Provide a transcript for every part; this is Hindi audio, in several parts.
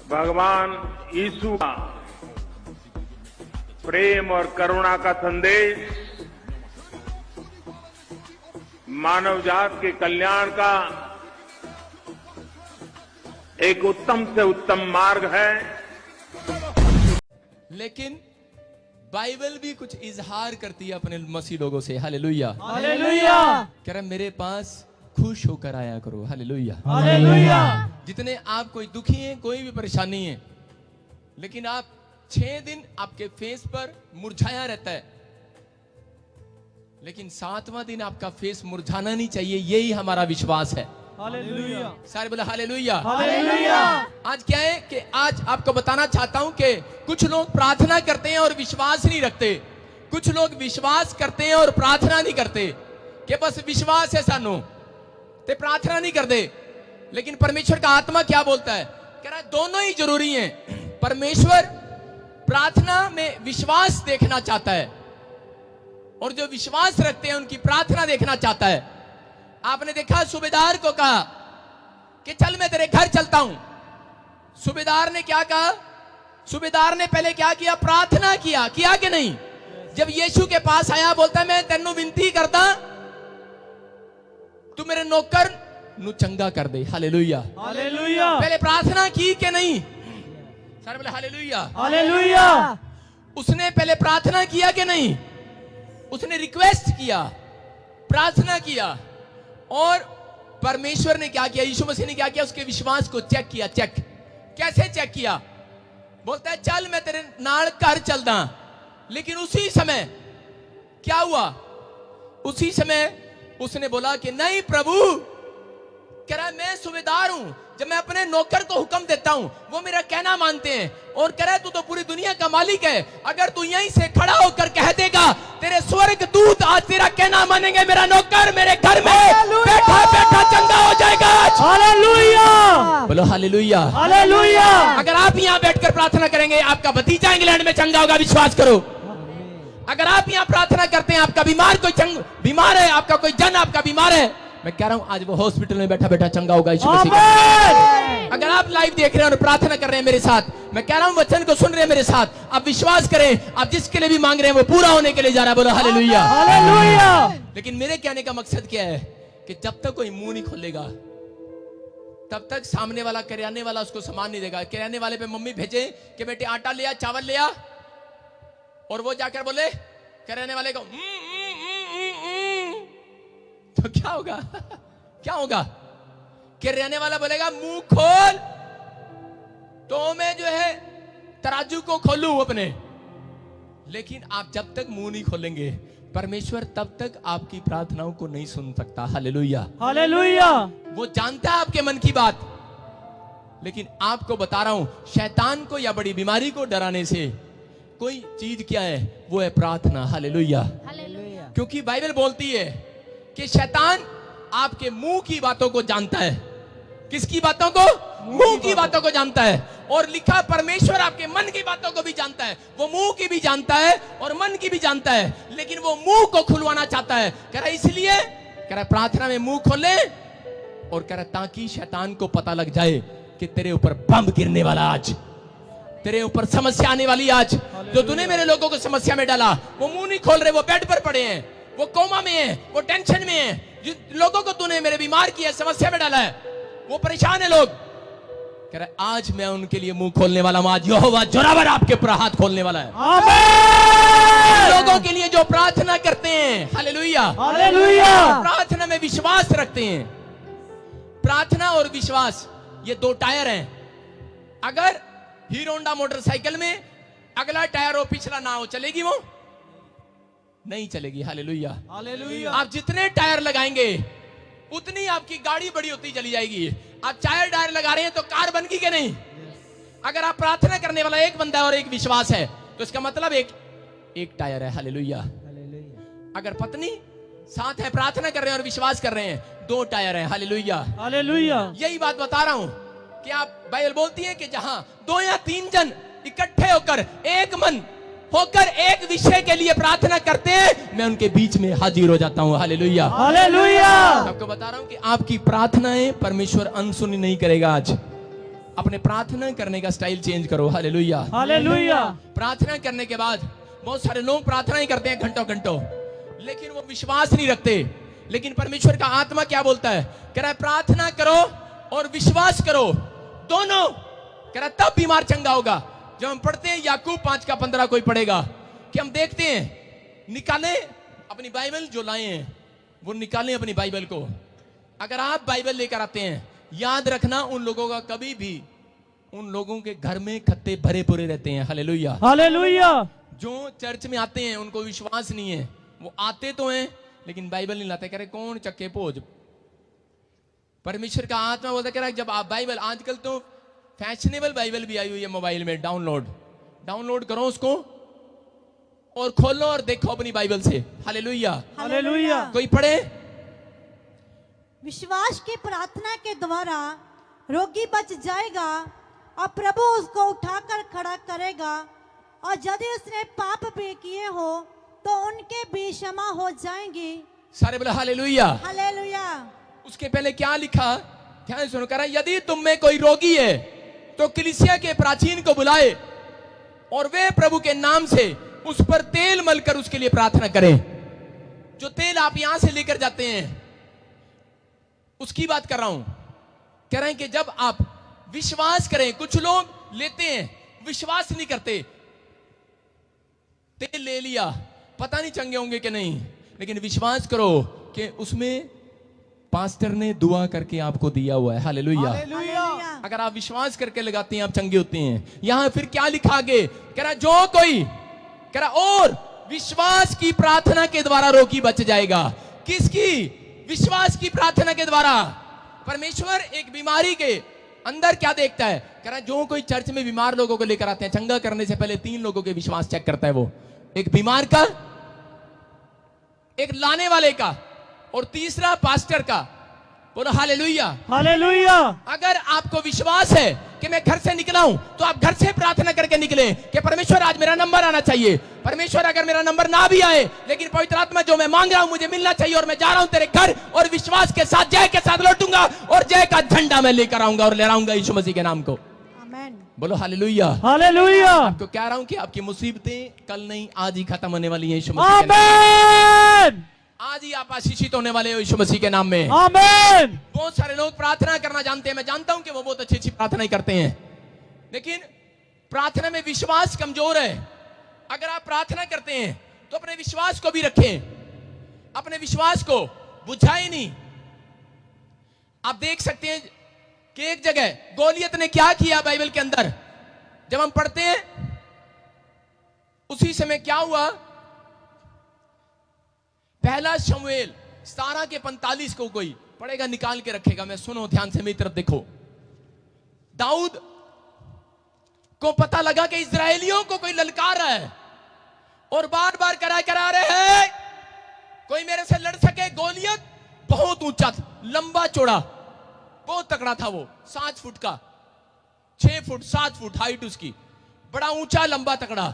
भगवान यीशु का प्रेम और करुणा का संदेश मानव जात के कल्याण का एक उत्तम से उत्तम मार्ग है। लेकिन बाइबल भी कुछ इजहार करती है अपने मसीह लोगों से। Hallelujah hallelujah. कह रहा मेरे पास खुश होकर आया करो। Hallelujah hallelujah. जितने आप कोई दुखी हैं, कोई भी परेशानी है, लेकिन आप 6 दिन आपके फेस पर मुरझाया रहता है, लेकिन 7वां दिन आपका फेस मुरझाना नहीं चाहिए। यही हमारा विश्वास है। हालेलुया। सारे बोले हालेलुया। हालेलुया। आज क्या है कि आज आपको बताना चाहता हूं कि कुछ लोग प्रार्थना करते हैं और विश्वास नहीं रखते। कुछ लोग विश्वास करते हैं और प्रार्थना नहीं करते, कि बस विश्वास है सानू ते प्रार्थना नहीं करते। लेकिन परमेश्वर का आत्मा क्या बोलता है? कह रहा है दोनों ही जरूरी हैं। परमेश्वर प्रार्थना में विश्वास देखना चाहता है, और जो विश्वास रखते हैं उनकी प्रार्थना देखना चाहता है। आपने देखा सूबेदार को कहा कि चल मैं तेरे घर चलता हूं। सूबेदार ने क्या कहा? सूबेदार ने पहले क्या किया? प्रार्थना किया कि नहीं? जब यीशु के पास आया, बोलता मैं तेनू विनती करता तू मेरे नौकर नु चंगा कर दे। हालेलुया। हालेलुया। पहले प्रार्थना की कि नहीं? सारे बोले हालेलुया। हालेलुया। उसने पहले प्रार्थना किया कि नहीं? उसने रिक्वेस्ट किया, प्रार्थना किया, और परमेश्वर ने क्या किया? यीशु मसीह ने क्या किया? उसके विश्वास को चेक किया। चेक कैसे चेक किया? बोलता है चल मैं तेरे नाल घर चलदा। लेकिन उसी समय क्या हुआ? उसी समय उसने बोला कि नहीं प्रभु, कह रहा है मैं सूबेदार हूं। जब मैं अपने नौकर को हुक्म देता हूं वो मेरा कहना मानते हैं, और कह रहा है तू तो पूरी दुनिया का मालिक है। अगर तू यहीं से खड़ा होकर कह देगा तेरे स्वर्ग दूत आज तेरा कहना मानेंगे, मेरा नौकर मेरे घर में बैठा बैठा चंगा हो जाएगा। हालेलुया। बोलो हालेलुया। हालेलुया। अगर आप यहाँ बैठकर प्रार्थना करेंगे आपका भतीजा इंग्लैंड में चंगा होगा, विश्वास करो। अगर आप यहाँ प्रार्थना करते हैं, आपका बीमार है, आपका कोई जन आपका बीमार है, मैं कह रहा हूं आज वो हॉस्पिटल में बैठा बैठा चंगा होगा यीशु मसीह का। अगर आप लाइव देख रहे हैं और प्रार्थना कर रहे हैं मेरे साथ, मैं कह रहा हूं वचन को सुन रहे हैं मेरे साथ, आप विश्वास करें, आप जिसके लिए भी मांग रहे हैं वो पूरा होने के लिए जा रहा है। बोलो हालेलुया। हालेलुया। लेकिन मेरे कहने का मकसद क्या है कि जब तक कोई मुंह नहीं खोलेगा तब तक सामने वाला किराने वाला उसको सामान नहीं देगा। किराने वाले पे मम्मी भेजे कि बेटे आटा ले आ, चावल ले आ, और वो जाकर बोले किराने वाले को तो क्या होगा? क्या होगा? किराने वाला बोलेगा मुंह खोल, तो मैं जो है तराजू को खोलूं अपने। लेकिन आप जब तक मुंह नहीं खोलेंगे, परमेश्वर तब तक आपकी प्रार्थनाओं को नहीं सुन सकता। हालेलुया। हालेलुया। वो जानता है आपके मन की बात, लेकिन आपको बता रहा हूं शैतान को या बड़ी बीमारी को डराने से कोई चीज क्या है? वो है प्रार्थना। हालेलुया। हालेलुया। क्योंकि बाइबल बोलती है कि शैतान आपके मुंह की बातों को जानता है। किसकी बातों को? मुंह की बातों को जानता है। और लिखा परमेश्वर आपके मन की बातों को भी जानता है। वो मुंह की भी जानता है और मन की भी जानता है, लेकिन वो मुंह को खुलवाना चाहता है। कह रहा इसलिए कह रहा प्रार्थना में मुंह खोले, और कह रहा ताकि शैतान को पता लग जाए कि तेरे ऊपर बम गिरने वाला आज, तेरे ऊपर समस्या आने वाली आज। जो तूने मेरे लोगों को समस्या में डाला वो मुंह नहीं खोल रहे, वो बेड पर पड़े हैं, वो कोमा में है, वो टेंशन में है। जिन लोगों को तूने मेरे बीमार किया, समस्या में डाला है, वो परेशान है लोग। कह रहा है आज मैं उनके लिए मुंह खोलने वाला हूं। आज यहोवा जोरावर आपके ऊपर हाथ खोलने वाला है। आमीन। लोगों के लिए जो प्रार्थना करते हैं, हालेलुया, हालेलुया, प्रार्थना में विश्वास रखते हैं। प्रार्थना और विश्वास ये 2 टायर हैं। अगर हीरो होंडा मोटरसाइकिल में अगला टायर हो पिछला ना हो, चलेगी? वो नहीं चलेगी। हालेलुया। हालेलुया। आप जितने टायर लगाएंगे उतनी आपकी गाड़ी बड़ी होती चली जाएगी। आप 4 टायर लगा रहे हैं तो कार बन गई कि नहीं? अगर आप प्रार्थना करने वाला एक बंदा है और एक विश्वास है, तो इसका मतलब एक टायर है। हालेलुया। अगर पत्नी साथ है, प्रार्थना कर रहे हैं और विश्वास कर रहे हैं, 2 टायर है। हालेलुया। हालेलुया। यही बात बता रहा हूं कि आप बाइबल बोलती है कि जहां 2 या 3 जन इकट्ठे होकर एक मन होकर एक विषय के लिए प्रार्थना करते हैं, मैं उनके बीच में हाजिर हो जाता हूं। हालेलुया। हालेलुया। आपको बता रहा हूं कि आपकी प्रार्थनाएं परमेश्वर अनसुनी नहीं करेगा। आज अपने प्रार्थना करने का स्टाइल चेंज करो। हालेलुया। हालेलुया। प्रार्थना करने के बाद बहुत सारे लोग प्रार्थना ही करते हैं घंटों घंटों, लेकिन वो विश्वास नहीं रखते। लेकिन परमेश्वर का आत्मा क्या बोलता है? कह रहा है प्रार्थना करो और विश्वास करो, दोनों। कह रहा है तब बीमार चंगा होगा। जब हम पढ़ते हैं याकूब 5:15 कोई पढ़ेगा कि हम देखते हैं, निकालें अपनी बाइबल, जो लाए हैं वो निकालें अपनी बाइबल को। अगर आप बाइबल लेकर आते हैं, याद रखना उन लोगों का कभी भी, उन लोगों के घर में खत्ते भरे पूरे रहते हैं। हालेलुया। हालेलुया। जो चर्च में आते हैं उनको विश्वास नहीं है, वो आते तो हैं लेकिन बाइबल नहीं लाते। कह रहे कौन चक्के पोज। परमेश्वर का आत्मा बोलता, कह रहा है जब आप बाइबल, आजकल तो फैशनेबल बाइबल भी आई हुई है मोबाइल में, डाउनलोड करो उसको और खोलो और देखो अपनी बाइबल से। हालेलुया। हालेलुया। कोई पढ़े। विश्वास की प्रार्थना के द्वारा रोगी बच जाएगा और प्रभु उसको उठाकर खड़ा करेगा, और यदि उसने पाप भी किए हो तो उनके भी क्षमा हो जाएंगे। सारे बोले हालेलुया। हालेलुया। उसके पहले क्या लिखा, ध्यान सुनो। कह रहा है यदि तुम में कोई रोगी है तो कलीसिया के प्राचीन को बुलाए और वे प्रभु के नाम से उस पर तेल मलकर उसके लिए प्रार्थना करें। जो तेल आप यहां से लेकर जाते हैं उसकी बात कर रहा हूं। कह रहे हैं कि जब आप विश्वास करें, कुछ लोग लेते हैं विश्वास नहीं करते, तेल ले लिया, पता नहीं चंगे होंगे कि नहीं, लेकिन विश्वास करो कि उसमें पास्टर ने दुआ करके आपको दिया हुआ है। हालेलुया। हालेलुया। अगर आप विश्वास करके लगाते हैं आप चंगे होते हैं। यहां फिर क्या लिखा आगे, कह रहा जो कोई, कह रहा और विश्वास की प्रार्थना के द्वारा रोगी बच जाएगा। किसकी? विश्वास की प्रार्थना के द्वारा। परमेश्वर एक बीमारी के अंदर क्या देखता है? कह रहा जो कोई चर्च में बीमार लोगों को लेकर आते हैं, चंगा करने से पहले 3 लोगों के विश्वास चेक करता है वो। एक बीमार का, एक लाने वाले का, और तीसरा पास्टर का। बोलो हालेलुया। हालेलुया। अगर आपको विश्वास है कि मैं घर से निकला हूं तो आप घर से प्रार्थना करके निकले कि परमेश्वर आज मेरा नंबर आना चाहिए। परमेश्वर अगर मेरा नंबर ना भी आए लेकिन पवित्र आत्मा जो मैं मांग रहा हूं मुझे मिलना चाहिए, और मैं जा रहा हूं तेरे घर और विश्वास के साथ, जय के साथ लौटूंगा और जय का झंडा मैं लेकर आऊंगा और लहराऊंगा यीशु मसीह के नाम को। आमेन। बोलो हालेलुया। हालेलुया। आपको कह रहा हूं कि आपकी मुसीबतें कल नहीं आज ही खत्म होने वाली हैं यीशु मसीह के नाम आमेन। में। आज ही आप आशीषित होने वाले हो यीशु मसीह के नाम में। आमेन। बहुत सारे लोग प्रार्थना करना जानते हैं, मैं जानता हूं कि वो बहुत अच्छी प्रार्थना करते हैं, लेकिन प्रार्थना में विश्वास कमजोर है। अगर आप प्रार्थना करते हैं तो अपने विश्वास को भी रखें, अपने विश्वास को बुझाए नहीं। आप देख सकते हैं कि एक जगह गोलियत ने क्या किया बाइबल के अंदर, जब हम पढ़ते हैं उसी समय क्या हुआ। पहला शमूएल 17:45 को कोई पढ़ेगा, निकाल के रखेगा, मैं सुनो ध्यान से, मेरी तरफ देखो। दाऊद को पता लगा कि इजरायलियों को कोई ललकार रहा है और बार बार करा रहे हैं कोई मेरे से लड़ सके। गोलियत बहुत ऊंचा था, लंबा चौड़ा, बहुत तगड़ा था वो, 7 फुट का, 6 फुट 7 फुट हाइट उसकी, बड़ा ऊंचा लंबा तगड़ा।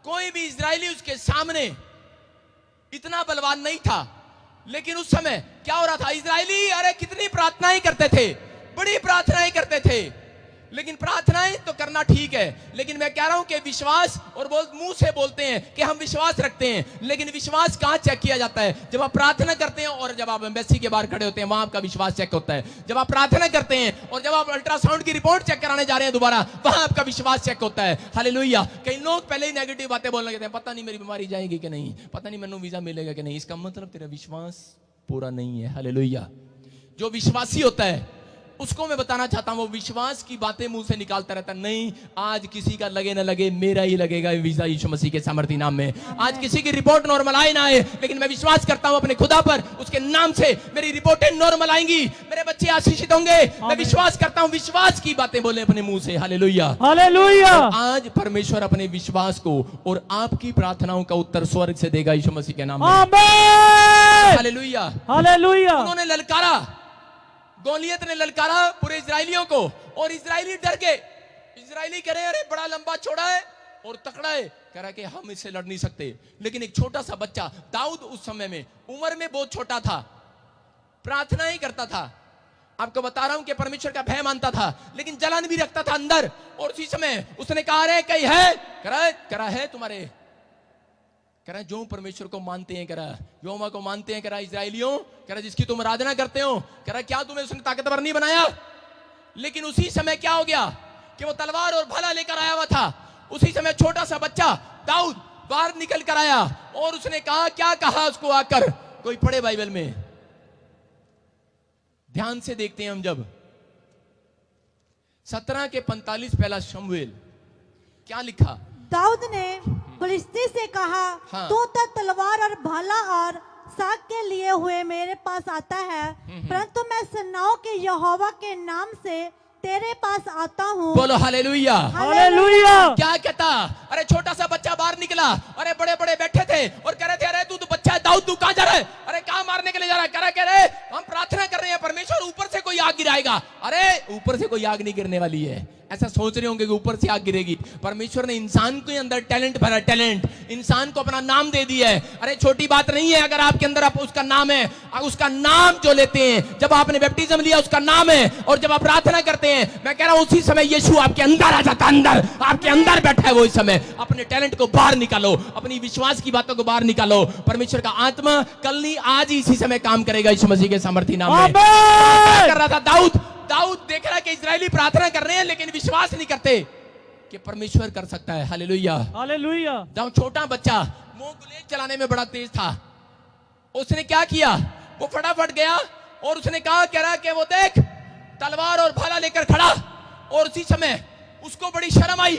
कोई भी इजरायली उसके सामने इतना बलवान नहीं था। लेकिन उस समय क्या हो रहा था, इजरायली अरे कितनी प्रार्थनाएं करते थे, बड़ी प्रार्थनाएं करते थे। लेकिन प्रार्थनाएं तो करना ठीक है, लेकिन मैं कह रहा हूं कि विश्वास, और मुंह से बोलते हैं कि हम विश्वास रखते हैं, लेकिन विश्वास कहां चेक किया जाता है? जब आप प्रार्थना करते हैं और जब आप एम्बेसी के बाहर खड़े होते हैं वहां आपका विश्वास चेक होता है। जब आप प्रार्थना करते हैं और जब आप अल्ट्रासाउंड की रिपोर्ट चेक कराने जा रहे हैं दोबारा, वहां आपका विश्वास चेक होता है। हालेलुया। कई लोग पहले ही नेगेटिव बातें बोलने लगते हैं, पता नहीं मेरी बीमारी जाएगी कि नहीं, पता नहीं मैंने वीजा मिलेगा कि नहीं। इसका मतलब तेरा विश्वास पूरा नहीं है। हालेलुया। जो विश्वासी होता है उसको मैं बताना चाहता हूं, वो विश्वास की बातें मुंह से निकालता रहता नहीं। आज किसी का लगे ना लगे, मेरा ही लगेगा वीजा यीशु मसीह के सामर्थी नाम में। आज किसी की रिपोर्ट नॉर्मल आए ना आए, लेकिन मैं विश्वास करता हूं अपने खुदा पर, उसके नाम से मेरी रिपोर्टें नॉर्मल आएंगी, मेरे बच्चे आशीषित होंगे। मैं विश्वास करता हूं, विश्वास की बातें बोले अपने मुंह से। हालेलुया। हालेलुया। आज परमेश्वर अपने विश्वास को और आपकी प्रार्थनाओं का उत्तर स्वर्ग से देगा यीशु मसीह के नाम में। आमेन। हालेलुया। हालेलुया। उन्होंने ललकारा, गोलियत ने ललकारा पूरे इजरायलियों को, और इजरायली डर गए। इजरायली कह रहे अरे बड़ा लंबा चौड़ा है और तकड़ा है, कह रहा कि हम इससे लड़ नहीं सकते। लेकिन एक छोटा सा बच्चा दाऊद उस समय में उम्र में बहुत छोटा था, प्रार्थना ही करता था। आपको बता रहा हूं कि परमेश्वर का भय मानता था, लेकिन जलन भी रखता था अंदर। और उसी समय उसने कहा, अरे कहीं है, करा है तुम्हारे, करा जो परमेश्वर को मानते हैं, करा यहोवा को मानते हैं, करा इजराइलियों, करा जिसकी तुम आराधना करते हो, करा क्या तुम्हें उसने ताकतवर नहीं बनाया? लेकिन उसी समय क्या हो गया कि वो तलवार और भाला लेकर आया हुआ था। उसी समय छोटा सा बच्चा दाऊद बाहर निकल कर आया और उसने कहा, क्या कहा उसको आकर? कोई पढ़े बाइबल में, ध्यान से देखते हैं हम। जब 17 के 45 पहला शमूएल क्या लिखा? दाऊद ने फिलिस्ती से कहा, हाँ। तू तो तलवार और भाला और साग के लिए हुए मेरे पास आता है, परंतु मैं सेनाओं के यहोवा के नाम से तेरे पास आता हूँ। बोलो हालेलुया। हालेलुया। क्या कहता? अरे छोटा सा बच्चा बाहर निकला, अरे बड़े बड़े बैठे थे और कह रहे थे, अरे तू तो बच्चा है दाऊद, तू कहां जा रहा है? अरे कहां मारने के लिए जा रहा है? कह रहे हम प्रार्थना कर रहे हैं परमेश्वर, ऊपर से कोई आग गिराएगा। अरे ऊपर से कोई आग नहीं गिरने वाली है, ऐसा सोच रहे होंगे कि ऊपर से आग गिरेगी। परमेश्वर ने इंसान के अंदर टैलेंट भरा, टैलेंट, इंसान को अपना नाम दे दिया है। अरे छोटी बात नहीं है अगर आपके अंदर उसका नाम है, उसका नाम जो लेते हैं, जब आपने बैप्टिज्म लिया उसका नाम है, और जब आप प्रार्थना करते हैं, मैं कह रहा हूं उसी समय यीशु आपके अंदर आ जाता, अंदर आपके अंदर बैठा है वो। इस समय अपने टैलेंट को बाहर निकालो, अपनी विश्वास की बातों को बाहर निकालो। परमेश्वर का आत्मा कल नहीं आज ही इसी समय काम करेगा यीशु मसीह के सामर्थी नाम में। क्या कर रहा था दाऊद देख रहा है कि इजरायली प्रार्थना कर रहे हैं लेकिन विश्वास नहीं करते कि परमेश्वर कर सकता है। Hallelujah, hallelujah. जब छोटा बच्चा मुंह गुलेल चलाने में बड़ा तेज था, उसने क्या किया? वो फटाफट गया और उसने कहा, कह रहा कि वो देख तलवार और भाला लेकर खड़ा। और उसी समय उसको बड़ी शर्म आई,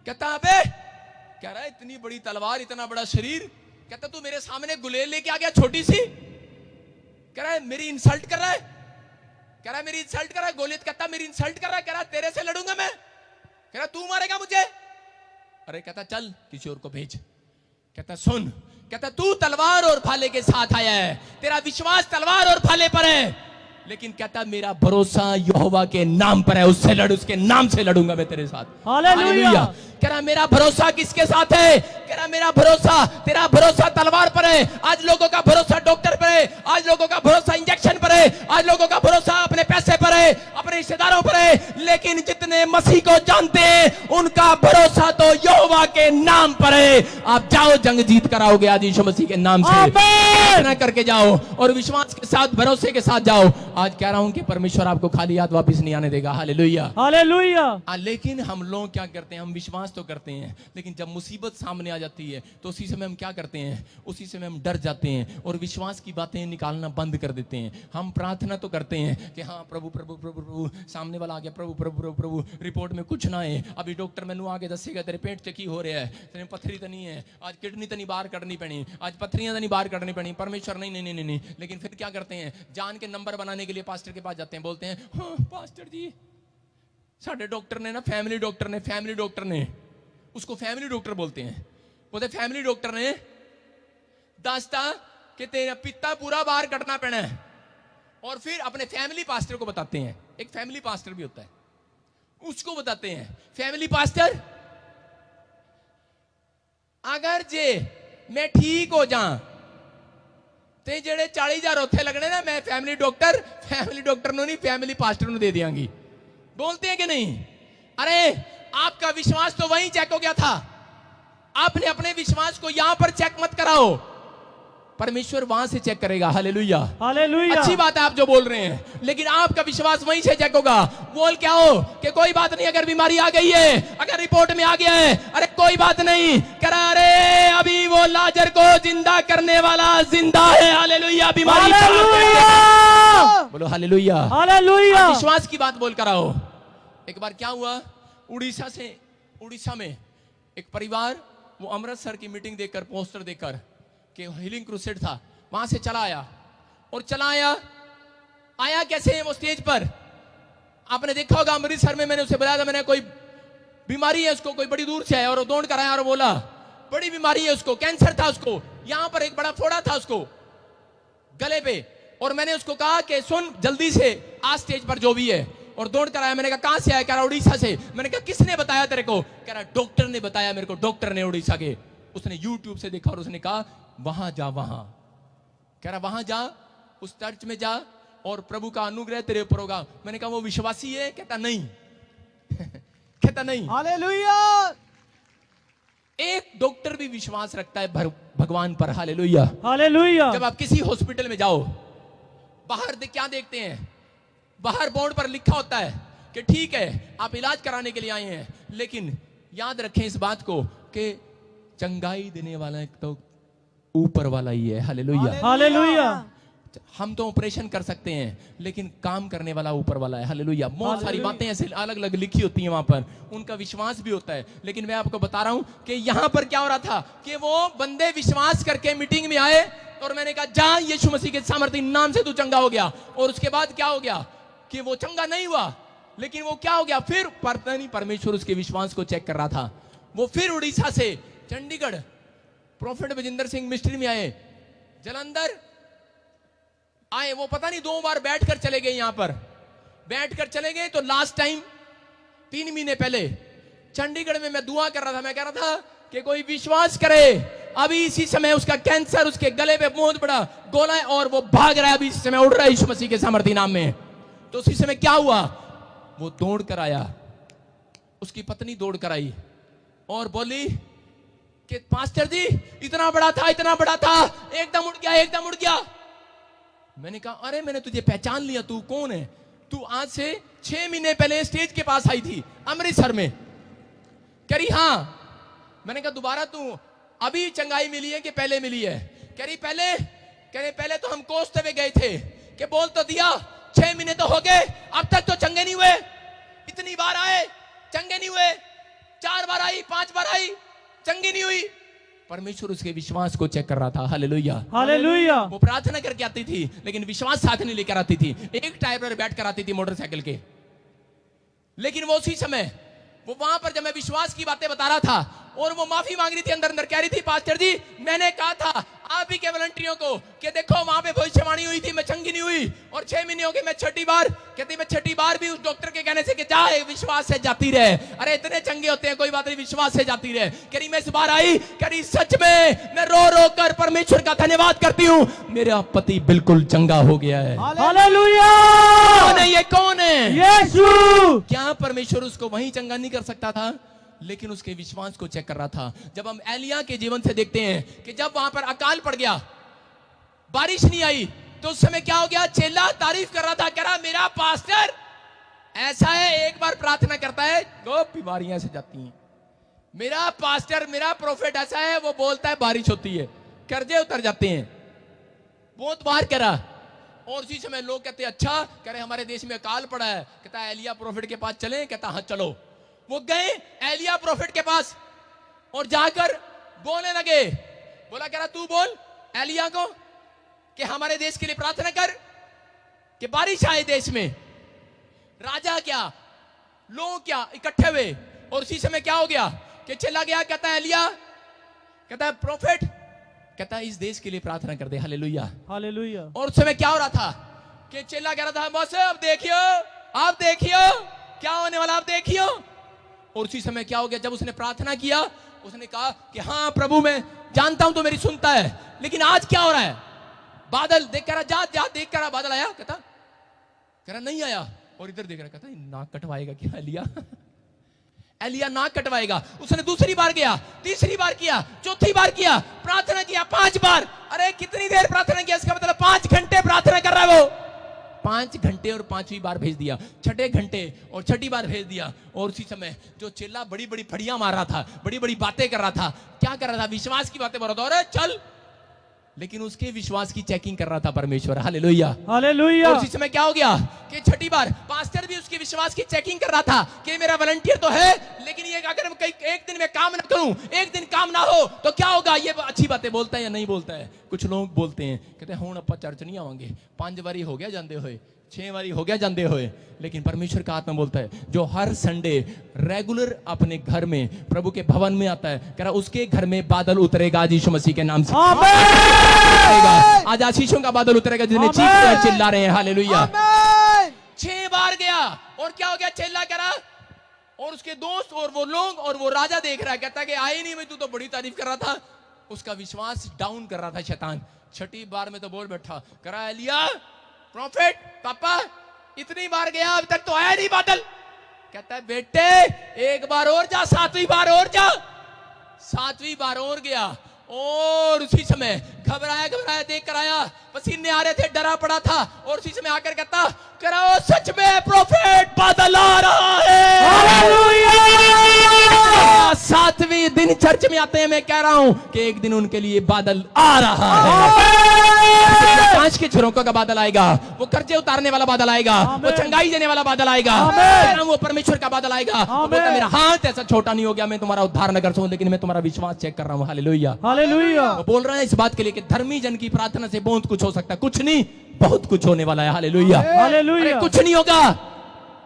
कहता अबे, कह रहा है इतनी बड़ी तलवार, इतना बड़ा शरीर, कहता तू मेरे सामने गुलेल लेके आ गया छोटी सी, कह रहा है मेरी इंसल्ट कर रहा है, कह रहा है मेरी इंसल्ट कर रहा है। गोलियत कहता मेरी इंसल्ट कर रहा है, कह रहा तेरे से लड़ूंगा मैं, कह रहा तू मारेगा मुझे। अरे कहता चल किसी और को भेज। कहता सुन, कहता तू तलवार और भाले के साथ आया है, तेरा विश्वास तलवार और भाले पर है, लेकिन कहता मेरा भरोसा यहोवा के नाम पर है, उससे लड़, उसके नाम से लड़ूंगा मैं तेरे साथ। हालेलुया। कह रहा मेरा भरोसा किसके साथ है? कह रहा मेरा भरोसा, तेरा भरोसा तलवार पर है। आज लोगों का भरोसा डॉक्टर पर है, आज लोगों का भरोसा इंजेक्शन पर है, आज लोगों का भरोसा अपने पैसे पर है, अपने रिश्तेदारों पर है, लेकिन जितने मसीह को जानते हैं उनका भरोसा तो यहोवा के नाम पर है। आप जाओ, जंग जीत कर आओगे आज यीशु मसीह के नाम से। प्रार्थना करके जाओ और विश्वास के साथ, भरोसे के साथ जाओ। आज कह रहा हूं कि परमेश्वर आपको खाली हाथ वापस नहीं आने देगा। Hallelujah, hallelujah. लेकिन हम लोग क्या करते हैं? हम विश्वास तो करते हैं, लेकिन जब मुसीबत सामने आ जाती है तो उसी समय हम क्या करते हैं? उसी समय हम डर जाते हैं और विश्वास की बातें निकालना बंद कर देते हैं। हम प्रार्थना तो करते हैं कि हाँ प्रभु प्रभु प्रभु प्रभु, सामने वाला आ गया, प्रभु प्रभु प्रभु प्रभु, रिपोर्ट में कुछ ना है, अभी डॉक्टर मैनू आके दसेगा तेरे पेट च की हो रहा है, तेरे पत्थरी तो नहीं है, आज किडनी तो नहीं बाहर करनी पैनी, आज पत्थरियां तो नहीं बाहर करनी पैनी। परमेश्वर नहीं नहीं नहीं नहीं। लेकिन फिर क्या करते हैं? जान के नंबर बनाने के लिए पास्टर के पास जाते हैं, बोलते हैं हाँ पास्टर जी साढ़े डॉक्टर ने ना, फैमिली डॉक्टर ने, उसको फैमिली डॉक्टर बोलते हैं, बोलते फैमिली डॉक्टर ने दसता कि तेरा पित्ता पूरा बाहर कटना पैना है। और फिर अपने फैमिली पास्टर को बताते हैं, एक फैमिली पास्टर भी होता है, उसको बताते हैं फैमिली पास्टर अगर जे मैं ठीक हो जा ते जेड़े 40,000 उत्थे लगने ना, मैं फैमिली डॉक्टर नु नहीं, फैमिली पास्टर नु दे दियांगी। बोलते हैं कि नहीं? अरे आपका विश्वास तो वहीं चेक हो गया था, आपने अपने विश्वास को यहां पर चेक मत कराओ, परमेश्वर वहां से चेक करेगा। Hallelujah, hallelujah. अच्छी बात है आप जो बोल रहे हैं, लेकिन आपका विश्वास वहीं से चेक होगा। बोल क्या हो कि कोई बात नहीं, अगर बीमारी आ गई है, अगर रिपोर्ट में आ गया है, अरे कोई बात नहीं, करा अरे अभी वो लाजर को जिंदा करने वाला जिंदा है। हालेलुया, बीमारी बोलो हालेलुया, हालेलुया। विश्वास की बात बोल कर आओ। एक बार क्या हुआ, उड़ीसा में एक परिवार, वो अमृतसर की मीटिंग देखकर, पोस्टर देखकर कि हीलिंग क्रूसेड था, वहां से चला आया आया कैसे है वो स्टेज पर? आपने देखा होगा अमृतसर में, मैंने उसे बताया था, मैंने कोई बीमारी है उसको, कोई बड़ी दूर से आया और दौड़ कर आया और बोला बड़ी बीमारी है उसको, कैंसर था उसको, यहां पर एक बड़ा फोड़ा था उसको गले पे, और मैंने उसको कहा कि सुन जल्दी से आज स्टेज पर जो भी है, और दौड़ कर आया। मैंने कहा कहां से आया? कह रहा उड़ीसा से। मैंने कहा किसने बताया तेरे को? कह रहा डॉक्टर ने बताया मेरे को, डॉक्टर ने उड़ीसा के, उसने यूट्यूब से देखा और उसने कहा वहां जा, वहां, कह रहा वहां जा, उस चर्च में जा और प्रभु का अनुग्रह तेरे ऊपर होगा। मैंने कहा वो विश्वासी है? कहता नहीं। कहता नहीं। हालेलुया। एक डॉक्टर भी विश्वास रखता है भगवान पर। हालेलुया। हालेलुया। जब आप किसी हॉस्पिटल में जाओ, बाहर क्या देखते हैं? बाहर बोर्ड पर लिखा होता है कि ठीक है आप इलाज कराने के लिए आए हैं, लेकिन याद रखें इस बात को कि चंगाई देने वाला एक तो ऊपर वाला ही है। हालेलुया। हालेलुया। हम तो ऑपरेशन कर सकते हैं, लेकिन काम करने वाला ऊपर वाला है। हालेलुया। बहुत सारी बातें ऐसे अलग अलग लिखी होती हैं वहां पर, उनका विश्वास भी होता है। लेकिन मैं आपको बता रहा हूं कि यहां पर क्या हो रहा था कि वो बंदे विश्वास करके मीटिंग में आए और मैंने कहा जा यीशु मसीह के सामर्थ्य नाम से तू चंगा हो गया। और उसके बाद क्या हो गया कि वो चंगा नहीं हुआ, लेकिन वो क्या हो गया फिर पता नहीं, परमेश्वर उसके विश्वास को चेक कर रहा था। वो फिर उड़ीसा से चंडीगढ़ प्रोफेट बजिंदर सिंह मिस्ट्री में आए, जलंधर आए। वो पता नहीं 2 बार बैठकर चले गए। यहां पर बैठकर चले गए तो लास्ट टाइम 3 महीने पहले चंडीगढ़ में मैं दुआ कर रहा था। मैं कह रहा था कि कोई विश्वास करे, अभी इसी समय उसका कैंसर उसके गले पे बहुत बड़ा गोला है और वो भाग रहा है, अभी इसी समय उड़ रहा है यीशु मसीह के सामर्थ्य नाम में। तो उसी समय क्या हुआ, वो दौड़ कर आया, उसकी पत्नी दौड़ कर आई और बोली कि पास्टर जी इतना बड़ा था, इतना बड़ा था, एकदम उड़ गया, एकदम उड़ गया। मैंने कहा अरे मैंने तुझे पहचान लिया, तू कौन है? तू आज से 6 महीने पहले स्टेज के पास आई थी अमृतसर में। कह रही हाँ। मैंने कहा दोबारा तू अभी चंगाई मिली है कि पहले मिली है? कह रही पहले। कह रही पहले तो हम कोसते हुए गए थे कि बोल तो दिया, 6 महीने तो हो गए, अब तक तो चंगे नहीं हुए। इतनी बार आए चंगे नहीं हुए, 4 बार आई, 5 बार आई, चंगी नहीं हुई। परमेश्वर उसके विश्वास को चेक कर रहा था। हालेलुया। हालेलुया। वो प्रार्थना करके आती थी, लेकिन विश्वास साथ नहीं लेकर आती थी। एक टायर पर बैठ कर आती थी मोटरसाइकिल के। लेकिन वो उसी समय वो वहां पर जब मैं विश्वास की बातें बता रहा था और वो माफी मांग रही थी, अंदर अंदर कह रही थी पास्टर जी मैंने कहा था आप ही के वॉलंटियरों को कि देखो वहां पे भविष्यवाणी हुई थी, मैं चंगी नहीं हुई और 6 महीने हो गए, मैं 6ठी बार, कहती मैं 6ठी बार भी उस डॉक्टर के कहने से कि जाए विश्वास से जाती रहे। अरे इतने चंगे होते हैं, कोई बात नहीं, विश्वास से जाती रहे। कह रही मैं इस बार आई, कह रही सच में मैं रो रो कर परमेश्वर का धन्यवाद करती हूँ, मेरा पति बिल्कुल चंगा हो गया है। हालेलुया। कौन है ये? कौन है? यीशु। क्या परमेश्वर उसको वहीं चंगा नहीं कर सकता था? लेकिन उसके विश्वास को चेक कर रहा था। जब हम एलिया के जीवन से देखते हैं कि जब वहां पर अकाल पड़ गया, बारिश नहीं आई, तो उस समय क्या हो गया? चेला तारीफ कर रहा था, कह रहा मेरा पास्टर ऐसा है, एक बार प्रार्थना करता है 2 बीमारियां से जाती हैं। मेरा पास्टर, मेरा प्रोफेट ऐसा है, वो बोलता है बारिश होती है, कर्जे उतर जाते हैं। बहुत बार करा और उसी समय लोग कहते हैं अच्छा, कह रहे हमारे देश में अकाल पड़ा है, कहता है एलिया प्रोफेट के पास चले, कहता हाँ चलो। वो गए एलिया प्रोफेट के पास और जाकर बोलने लगे, बोला कह रहा तू बोल एलिया को कि हमारे देश के लिए प्रार्थना कर कि बारिश आए देश में। राजा क्या, लोग क्या इकट्ठे हुए और उसी समय क्या हो गया कि चला गया, कहता है एलिया, कहता है प्रोफेट, कहता है इस देश के लिए प्रार्थना कर दे। हालेलुया। हालेलुया। और उस समय क्या हो रहा था कि चेला कह रहा था बस अब देखियो, आप देखियो क्या होने वाला, आप देखियो। और उसी समय क्या हो गया, जब उसने प्रार्थना किया, उसने कहा कि हाँ प्रभु मैं जानता हूं तो मेरी सुनता है, लेकिन आज क्या हो रहा है? बादल देख कर जा देख कर बादल आया, कहता कह रहा नहीं आया। और इधर देख रहा, कहता नाक कटवाएगा क्या एलिया? एलिया नाक कटवाएगा। उसने दूसरी बार गया, तीसरी बार किया, चौथी बार किया, प्रार्थना किया 5 बार। अरे कितनी देर प्रार्थना किया? इसका मतलब 5 घंटे प्रार्थना कर रहा है वो। 5 घंटे और 5वीं बार भेज दिया, 6ठे घंटे और 6ठी बार भेज दिया। और उसी समय जो चेला बड़ी बड़ी फड़ियां मार रहा था, बड़ी बड़ी बातें कर रहा था, क्या कर रहा था? विश्वास की बातें बोल रहा था, अरे चल, लेकिन उसके विश्वास की चेकिंग कर रहा था परमेश्वर। हालेलुया। हालेलुया। और उसी समय क्या हो गया कि 6ठी बार पास्टर भी उसके विश्वास की चेकिंग कर रहा था कि मेरा वॉलंटियर तो है, लेकिन ये अगर मैं एक दिन में काम ना करूं, एक दिन काम ना हो तो क्या होगा? ये अच्छी बातें बोलता है या नहीं बोलता है? कुछ लोग बोलते हैं, कहते हैं हुण आपां चर्च नहीं आवांगे, 5 बारी हो गया जांदे होए, 6 बारी हो गया जांदे होए। लेकिन परमेश्वर का आत्मा बोलता है जो हर संडे रेगुलर अपने घर में प्रभु के भवन में आता है, कह रहा उसके घर में बादल उतरेगा आज यीशु मसीह के नाम से। आज आशीषों का बादल उतरेगा जिन्हें चीख कर चिल्ला रहे हैं। हालेलुया। 6 बार गया और क्या हो गया? चेला कह रहा और उसके दोस्त और वो लोग और वो राजा देख रहा है, कहता है कि आए नहीं, मैं तू तो बड़ी तारीफ कर रहा था। उसका विश्वास डाउन कर रहा था शैतान। 6ठी बार में तो बोल बैठा, कह रहा एलिया प्रॉफिट पापा इतनी बार गया अभी तक तो आया नहीं बादल। कहता है बेटे एक बार और जा, 7वीं बार और जा। 7वीं बार और गया और उसी समय घबराया घबराया देख कर आया, पसीने आ रहे थे, डरा पड़ा था। और उसी समय आकर कहता करो सच में प्रॉफिट बादल आ रहा है। 7वें दिन चर्च में आते हैं, मैं कह रहा हूं कि एक दिन उनके लिए बादल आ रहा है। कांच के झरोकों का बादल आएगा, वो कर्जे उतारने वाला बादल आएगा, वो चंगाई देने वाला बादल आएगा, वो परमेश्वर का बादल आएगा। वो बोलता मेरा हाथ ऐसा छोटा नहीं हो गया, मैं तुम्हारा उद्धार न कर सकूं, लेकिन मैं तुम्हारा विश्वास चेक कर रहा हूं। Hallelujah hallelujah. वो बोल रहा है इस बात के लिए कि धर्मी जन की प्रार्थना से बहुत कुछ हो सकता है। कुछ नहीं, बहुत कुछ होने वाला है। Hallelujah hallelujah. अरे कुछ नहीं होगा,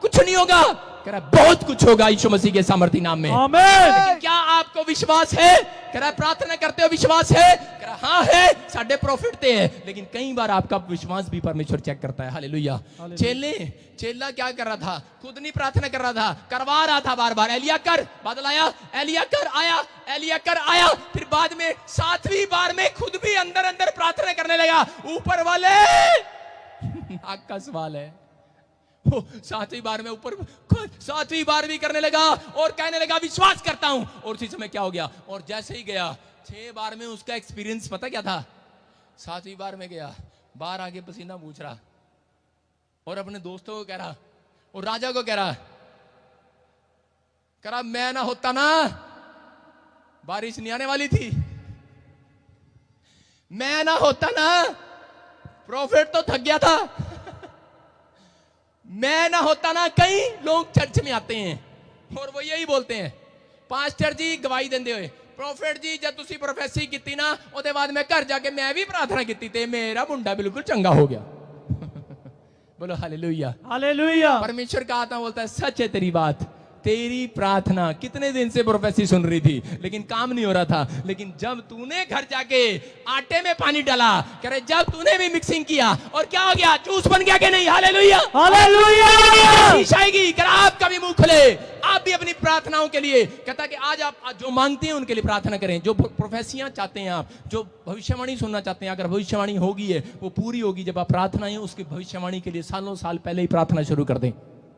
कुछ नहीं होगा, कह रहा बहुत कुछ होगा यीशु मसीह के सामर्थी नाम में। आमीन। लेकिन क्या आपको विश्वास है? कह रहा प्रार्थना करते हो विश्वास है? कह रहा हाँ है, साढ़े प्रॉफिट थे। लेकिन कई बार आपका विश्वास भी परमेश्वर चेक करता है। हालेलुया। चेला क्या कर रहा था? खुद नहीं प्रार्थना कर रहा था, करवा रहा था बार बार। एलिया कर, बादल आया, एलिया कर आया, एलिया कर आया। फिर बाद में 7वीं बार में खुद भी अंदर अंदर प्रार्थना करने लगा। ऊपर वाले नाक का सवाल है। 7वीं बार में ऊपर 7वीं बार भी करने लगा और कहने लगा विश्वास करता हूं। और उसी समय क्या हो गया? और जैसे ही गया 6 बार में उसका एक्सपीरियंस पता क्या था? 7वीं बार में गया, बाहर आके पसीना पूछ रहा और अपने दोस्तों को कह रहा और राजा को कह रहा मैं ना होता ना, बारिश नहीं आने वाली थी। मैं ना होता ना, प्रॉफिट तो थक गया था। मैं ना होता ना। कई लोग चर्च में आते हैं और वो यही बोलते हैं, पास्टर जी गवाही देंदे हुए, प्रॉफिट जी जब तुसी प्रोफेसी की ना उसके बाद मैं घर जाके मैं भी प्रार्थना की ते मेरा मुंडा बिल्कुल चंगा हो गया। बोलो हालेलुया हालेलुया। परमेश्वर का आत्मा बोलता है सच है तेरी बात। तेरी प्रार्थना कितने दिन से प्रोफेसी सुन रही थी लेकिन काम नहीं हो रहा था। लेकिन जब तूने घर जाके आटे में पानी डाला, कह रहे जब तूने भी मिक्सिंग किया और क्या हो गया? जूस बन गया कि नहीं? Hallelujah hallelujah. आएगी। कर आपका भी मुंह खुले, आप भी अपनी प्रार्थनाओं के लिए कहता कि आज आप जो मांगते हैं उनके लिए प्रार्थना करें। जो प्रोफेसियां चाहते हैं आप, जो भविष्यवाणी सुनना चाहते हैं, अगर भविष्यवाणी होगी है वो पूरी होगी जब आप प्रार्थना है उसकी भविष्यवाणी के लिए सालों साल पहले ही प्रार्थना शुरू कर दें।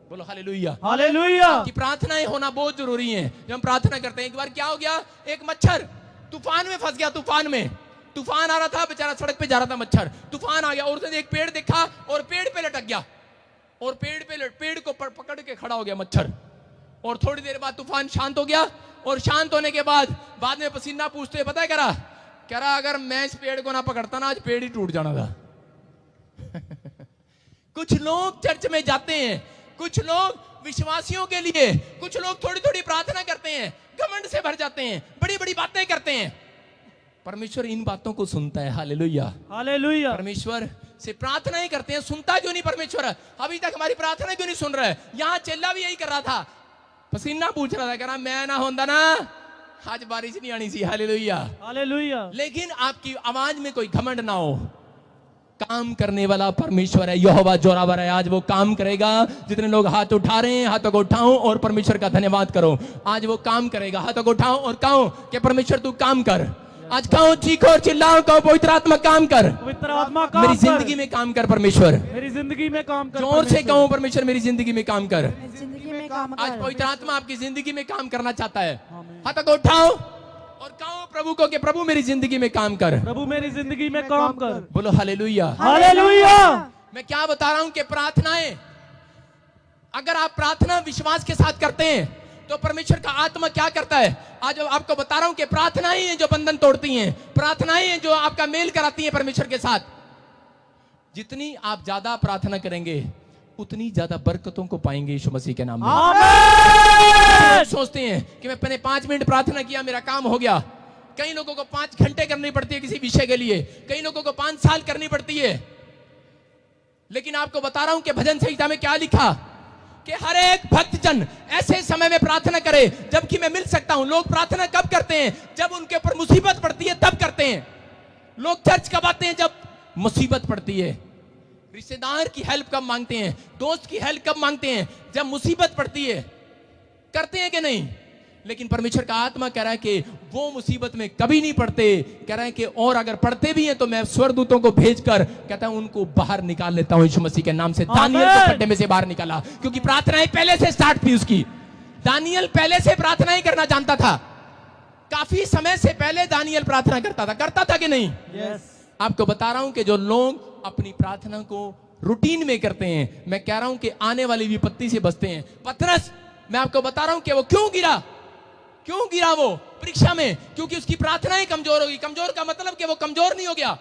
बोलो हालेलुया हालेलुया। कि प्रार्थनाएं होना बहुत जरूरी है। जब हम प्रार्थना करते हैं, एक बार क्या हो गया, एक मच्छर तूफान में फंस गया। तूफान आ रहा था, बेचारा सड़क पे जा रहा था, मच्छर तूफान आ गया और उसने एक पेड़ देखा और पेड़ पे लटक गया और पेड़ को पकड़ के खड़ा हो गया मच्छर। और थोड़ी देर बाद तूफान शांत हो गया और शांत होने के बाद में पसीना पूछते हुए पता है कह रहा अगर मैं इस पेड़ को ना पकड़ता ना आज पेड़ ही टूट जाना था। कुछ लोग चर्च में जाते हैं, कुछ लोग विश्वासियों के लिए, कुछ लोग थोड़ी थोड़ी प्रार्थना करते हैं, घमंड से भर जाते हैं, बड़ी बड़ी बातें करते हैं। परमेश्वर इन बातों को सुनता है। Hallelujah hallelujah. परमेश्वर से प्रार्थना ही करते हैं, सुनता क्यों नहीं परमेश्वर? अभी तक हमारी प्रार्थना क्यों नहीं सुन रहा है? यहाँ चेला भी यही कर रहा था, पसीना पूछ रहा था, कह रहा मैं ना होता ना आज बारिश नहीं आनी सी। Hallelujah hallelujah. लेकिन आपकी आवाज में कोई घमंड ना हो। काम करने वाला परमेश्वर है, यहोवा जोरावर है, आज वो काम करेगा। जितने लोग हाथ उठा रहे हैं हाथों को उठाओ और परमेश्वर का धन्यवाद करो। आज वो काम करेगा। हाथों को उठाओ और कहो कि परमेश्वर तू काम कर। आज कहो, चीखो और चिल्लाओ, कहो पवित्र आत्मा काम कर, पवित्र आत्मा काम मेरी जिंदगी में काम कर परमेश्वर। मेरी जिंदगी में काम कर। जोर से कहो परमेश्वर मेरी जिंदगी में काम कर। जिंदगी में काम आज कर। पवित्र आत्मा आपकी जिंदगी में काम करना चाहता है। हाथों को उठाओ और कहो प्रभु को कि प्रभु मेरी जिंदगी में काम कर, प्रभु मेरी जिंदगी में काम कर। बोलो हालेलुया हालेलुया। मैं क्या बता रहा हूं कि प्रार्थनाएं, अगर आप प्रार्थना विश्वास के साथ करते हैं तो परमेश्वर का आत्मा क्या करता है? आज आपको बता रहा हूं कि प्रार्थनाएं हैं जो बंधन तोड़ती हैं, प्रार्थनाएं हैं जो आपका मेल कराती हैं परमेश्वर के साथ। जितनी आप ज्यादा प्रार्थना करेंगे उतनी ज्यादा बरकतों को पाएंगे यीशु मसीह के नाम में। आमीन। सोचते हैं कि मैंने 5 मिनट प्रार्थना किया मेरा काम हो गया। कई लोगों को 5 घंटे करनी पड़ती है किसी विषय के लिए, कई लोगों को 5 साल करनी पड़ती है। लेकिन आपको बता रहा हूं कि भजन संहिता में क्या लिखा कि हर एक भक्त जन ऐसे समय में प्रार्थना करे जबकि मैं मिल सकता हूं। लोग प्रार्थना कब करते हैं? जब उनके ऊपर मुसीबत पड़ती है तब करते हैं। लोग चर्च कब आते हैं? जब मुसीबत पड़ती है। रिश्तेदार की हेल्प कब मांगते हैं? दोस्त की हेल्प कब मांगते हैं? जब मुसीबत पड़ती है। करते हैं कि नहीं? लेकिन परमेश्वर का आत्मा कह रहा है कि वो मुसीबत में कभी नहीं पड़ते। कह रहा है कि और अगर पड़ते भी हैं तो मैं स्वर्गदूतों को भेजकर कहता हूं उनको बाहर निकाल लेता हूं यीशु मसीह के नाम से। दानियल को खड्डे में से बाहर निकाला क्योंकि प्रार्थनाएं पहले से स्टार्ट थी उसकी। दानियल पहले से प्रार्थनाएं करना जानता था, काफी समय से पहले दानियल प्रार्थना करता था कि नहीं? आपको बता रहा हूं कि जो लोग अपनी प्रार्थना को रूटीन में करते हैं, मैं कह रहा हूं कि आने वाली विपत्ति से बचते हैं। पतरस, मैं आपको बता रहा हूं कि वो क्यों गिरा वो परीक्षा में? क्योंकि उसकी प्रार्थनाएं कमजोर होगी। कमजोर का मतलब कि वो कमजोर नहीं हो गया,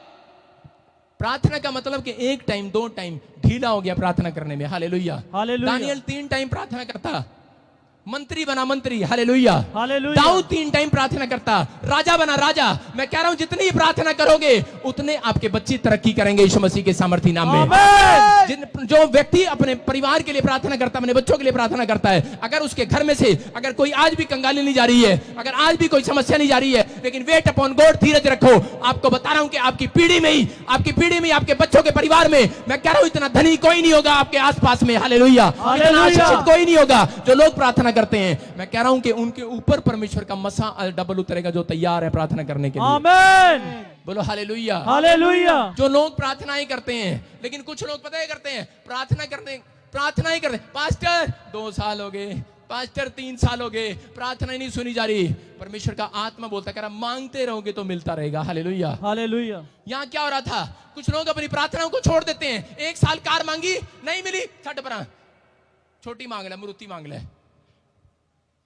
प्रार्थना का मतलब कि एक टाइम 2 टाइम ढीला हो गया प्रार्थना करने में। हालेलुया। दानियल 3 टाइम प्रार्थना करता, मंत्री बना मंत्री। हालेलुया। दाऊद 3 टाइम प्रार्थना करता, राजा बना राजा। मैं कह रहा हूं जितनी प्रार्थना करोगे उतने आपके बच्चे तरक्की करेंगे यीशु मसीह के सामर्थी नाम में। जो व्यक्ति अपने परिवार के लिए प्रार्थना करता है, अपने बच्चों के लिए प्रार्थना करता है, अगर उसके घर में से अगर कोई आज भी कंगाली नहीं जा रही है, अगर आज भी कोई समस्या नहीं जा रही है, लेकिन वेट अपॉन गॉड, धीरज रखो। आपको बता रहा हूं कि आपकी पीढ़ी में ही आपके बच्चों के परिवार में, मैं कह रहा हूं इतना धनी कोई नहीं होगा आपके आसपास में। हालेलुया। इतना शिक्षित कोई नहीं होगा जो लोग प्रार्थना करते हैं। मैं कह रहा हूं कि उनके ऊपर परमेश्वर का मसा डबल उतरेगा जो तैयार है प्रार्थना करने के लिए। आमीन। बोलो हालेलुया। हालेलुया। जो लोग प्रार्थनाएं करते हैं, लेकिन कुछ लोग पता है करते हैं, प्रार्थनाएं करते हैं। पास्टर 2 साल हो गए, पास्टर 3 साल हो गए, प्रार्थना नहीं सुनी जा रही। परमेश्वर का आत्मा बोलता, कह रहा मांगते रहोगे तो मिलता रहेगा। हालेलुया। हालेलुया। यहाँ क्या हो रहा था, कुछ लोग अपनी प्रार्थनाओं को छोड़ देते हैं। 1 साल कार मांगी, नहीं मिली, छठ बना, छोटी मांग ले, मूर्ति मांग ले।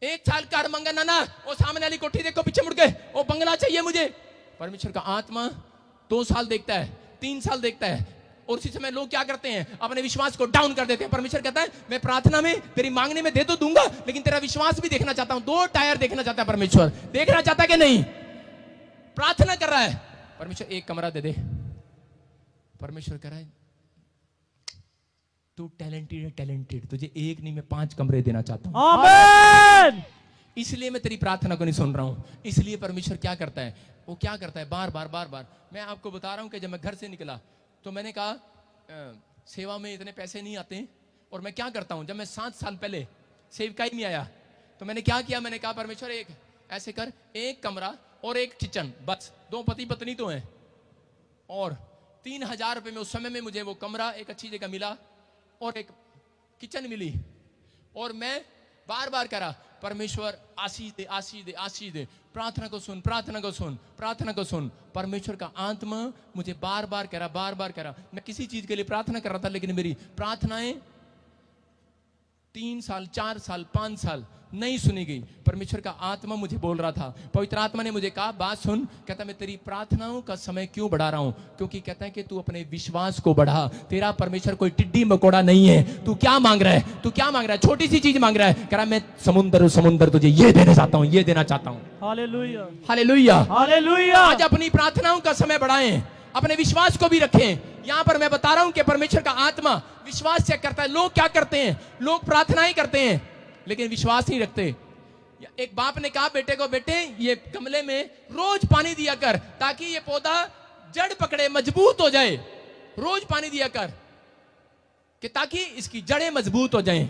1 साल कार मांगा, ना वो सामने वाली कोठी देखो, पीछे मुड़ के वो बंगला चाहिए मुझे। परमेश्वर का आत्मा 2 साल देखता है, 3 साल देखता है, और उसी समय लोग क्या करते हैं, अपने विश्वास को डाउन कर देते हैं। परमेश्वर कहता है मैं प्रार्थना में तेरी मांगने में दे तो दूंगा, लेकिन तेरा विश्वास भी देखना चाहता हूं। 2 टायर देखना चाहता है परमेश्वर, देखना चाहता है कि नहीं? प्रार्थना कर रहा है, परमेश्वर 1 कमरा दे दे। परमेश्वर कह रहा है तू टैलेंटेड है, टैलेंटेड, तुझे 1 नहीं मैं 5 कमरे देना चाहता हूं। आमीन। इसलिए मैं तेरी प्रार्थना को नहीं सुन रहा हूं। इसलिए परमेश्वर क्या करता है, वो क्या करता है, बार बार। मैं आपको बता रहा हूं कि जब मैं घर से निकला तो मैंने कहा सेवा में इतने पैसे नहीं आते, और मैं क्या करता हूं, जब मैं 7 साल पहले सेवका ही नहीं आया तो मैंने क्या किया, मैंने कहा परमेश्वर एक ऐसे कर, 1 कमरा और 1 किचन, बस 2 पति पत्नी तो हैं, और 3000 रुपये में उस समय में मुझे वो कमरा एक अच्छी जगह मिला और एक किचन मिली। और मैं बार बार करा परमेश्वर आशीष दे, आशीष दे, आशीष दे, प्रार्थना को सुन, प्रार्थना को सुन, प्रार्थना को सुन। परमेश्वर का आत्मा मुझे बार बार कह रहा। मैं किसी चीज के लिए प्रार्थना कर रहा था, लेकिन मेरी प्रार्थनाएं 3 साल, 4 साल, 5 साल नहीं सुनी गई। परमेश्वर का आत्मा मुझे बोल रहा था, पवित्र आत्मा ने मुझे कहा बात सुन। कहता मैं तेरी प्रार्थनाओं का समय क्यों बढ़ा रहा हूं, क्योंकि कहता है कि तू अपने विश्वास को बढ़ा। तेरा परमेश्वर कोई टिड्डी मकोड़ा नहीं है। तू क्या मांग रहा है, तू क्या मांग रहा है, छोटी सी चीज मांग रहा है। कह रहा मैं समुंदर तुझे ये देना चाहता हूं, ये देना चाहता हूं। हालेलुया। हालेलुया। हालेलुया। आज अपनी प्रार्थनाओं का समय बढ़ाएं, अपने विश्वास को भी रखें। यहां पर मैं बता रहा हूं कि परमेश्वर का आत्मा विश्वास चेक करता है। लोग क्या करते हैं, लोग प्रार्थनाएं करते हैं लेकिन विश्वास नहीं रखते। एक बाप ने कहा बेटे को, बेटे ये गमले में रोज पानी दिया कर ताकि ये पौधा जड़ पकड़े, मजबूत हो जाए। रोज पानी दिया कर कि ताकि इसकी जड़ें मजबूत हो जाएं।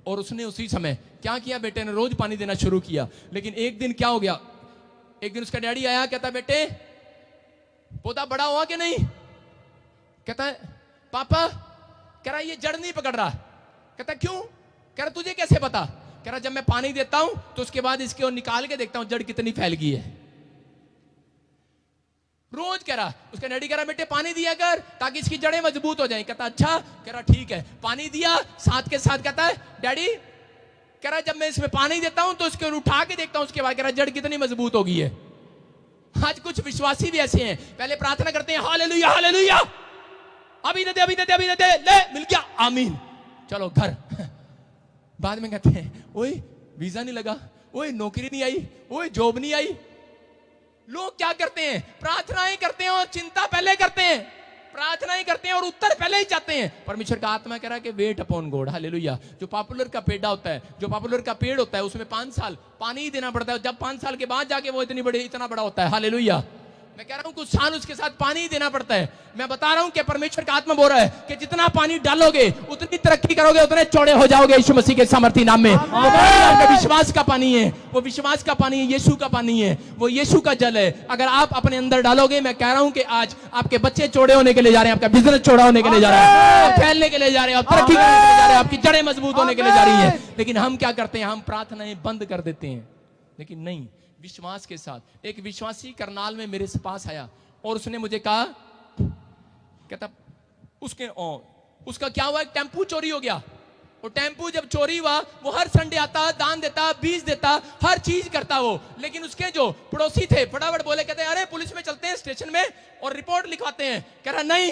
और उसने उसी समय क्या किया, बेटे ने रोज पानी देना शुरू किया। लेकिन एक दिन क्या हो गया, एक दिन उसका डैडी आया, कहता बेटे पौधा बड़ा हुआ कि नहीं? कहता है पापा, कह रहा ये जड़ नहीं पकड़ रहा। कहता क्यों? कह रहा तुझे कैसे पता? कह रहा जब मैं पानी देता हूं तो उसके बाद इसके और निकाल के देखता हूं जड़ कितनी फैल गई है। रोज कह रहा, उसका डैडी कह रहा बेटे पानी दिया कर ताकि इसकी जड़ें मजबूत हो जाएं। कहता अच्छा। कह रहा ठीक है, पानी दिया। साथ के साथ कहता है डैडी, कह रहा जब मैं इसमें पानी देता हूं तो इसके उठा के देखता हूं, उसके बाद कह रहा जड़ कितनी मजबूत हो गई है। आज कुछ विश्वासी भी ऐसे हैं, पहले प्रार्थना करते हैं हालेलुया हालेलुया, अभी न दे, अभी न दे, अभी न दे, ले मिल गया, आमीन, चलो घर। बाद में कहते हैं ओए वीजा नहीं लगा, ओए नौकरी नहीं आई, ओए जॉब नहीं आई। लोग क्या करते हैं, प्रार्थनाएं करते हैं और चिंता पहले करते हैं। प्रार्थनाएं करते हैं और उत्तर पहले ही चाहते हैं। परमेश्वर का आत्मा कह रहा है कि वेट अपॉन गॉड। हालेलुया। जो पॉपुलर का पेड़ होता है, जो पॉपुलर का पेड़ होता है उसमें 5 साल पानी ही देना पड़ता है। जब 5 साल के बाद जाके वो इतना बड़ा होता है। हालेलुया। मैं कह रहा हूं कुछ साल उसके साथ पानी ही देना पड़ता है। मैं बता रहा हूं कि परमेश्वर का आत्मा बोल रहा है कि जितना पानी डालोगे उतनी तरक्की करोगे, उतने चौड़े हो जाओगे यीशु मसीह के सामर्थी नाम में। आपका विश्वास विश्वास का पानी है, वो विश्वास का पानी है, यीशु का पानी है, वो यीशु का जल है। अगर आप अपने अंदर डालोगे, मैं कह रहा हूं कि आज आपके बच्चे चौड़े होने के लिए जा रहे हैं, आपका बिजनेस चौड़ा होने के लिए जा रहा है, आप फैलने के लिए जा रहे हैं, आप तरक्की करने के लिए जा रहे हैं, आपकी जड़ें मजबूत होने के लिए जा रही है। लेकिन हम क्या करते हैं, हम प्रार्थनाएं बंद कर देते हैं। लेकिन नहीं, विश्वास के साथ। एक विश्वासी करनाल में मेरे पास आया और उसने मुझे कहा, कहता उसका क्या हुआ, एक टेम्पू चोरी हो गया। वो टेम्पू जब चोरी हुआ, वो हर संडे आता, दान देता, बीज देता, हर चीज करता वो। लेकिन उसके जो पड़ोसी थे फटाफट बोले, कहते अरे पुलिस में चलते हैं स्टेशन में और रिपोर्ट लिखवाते हैं। कह रहा नहीं,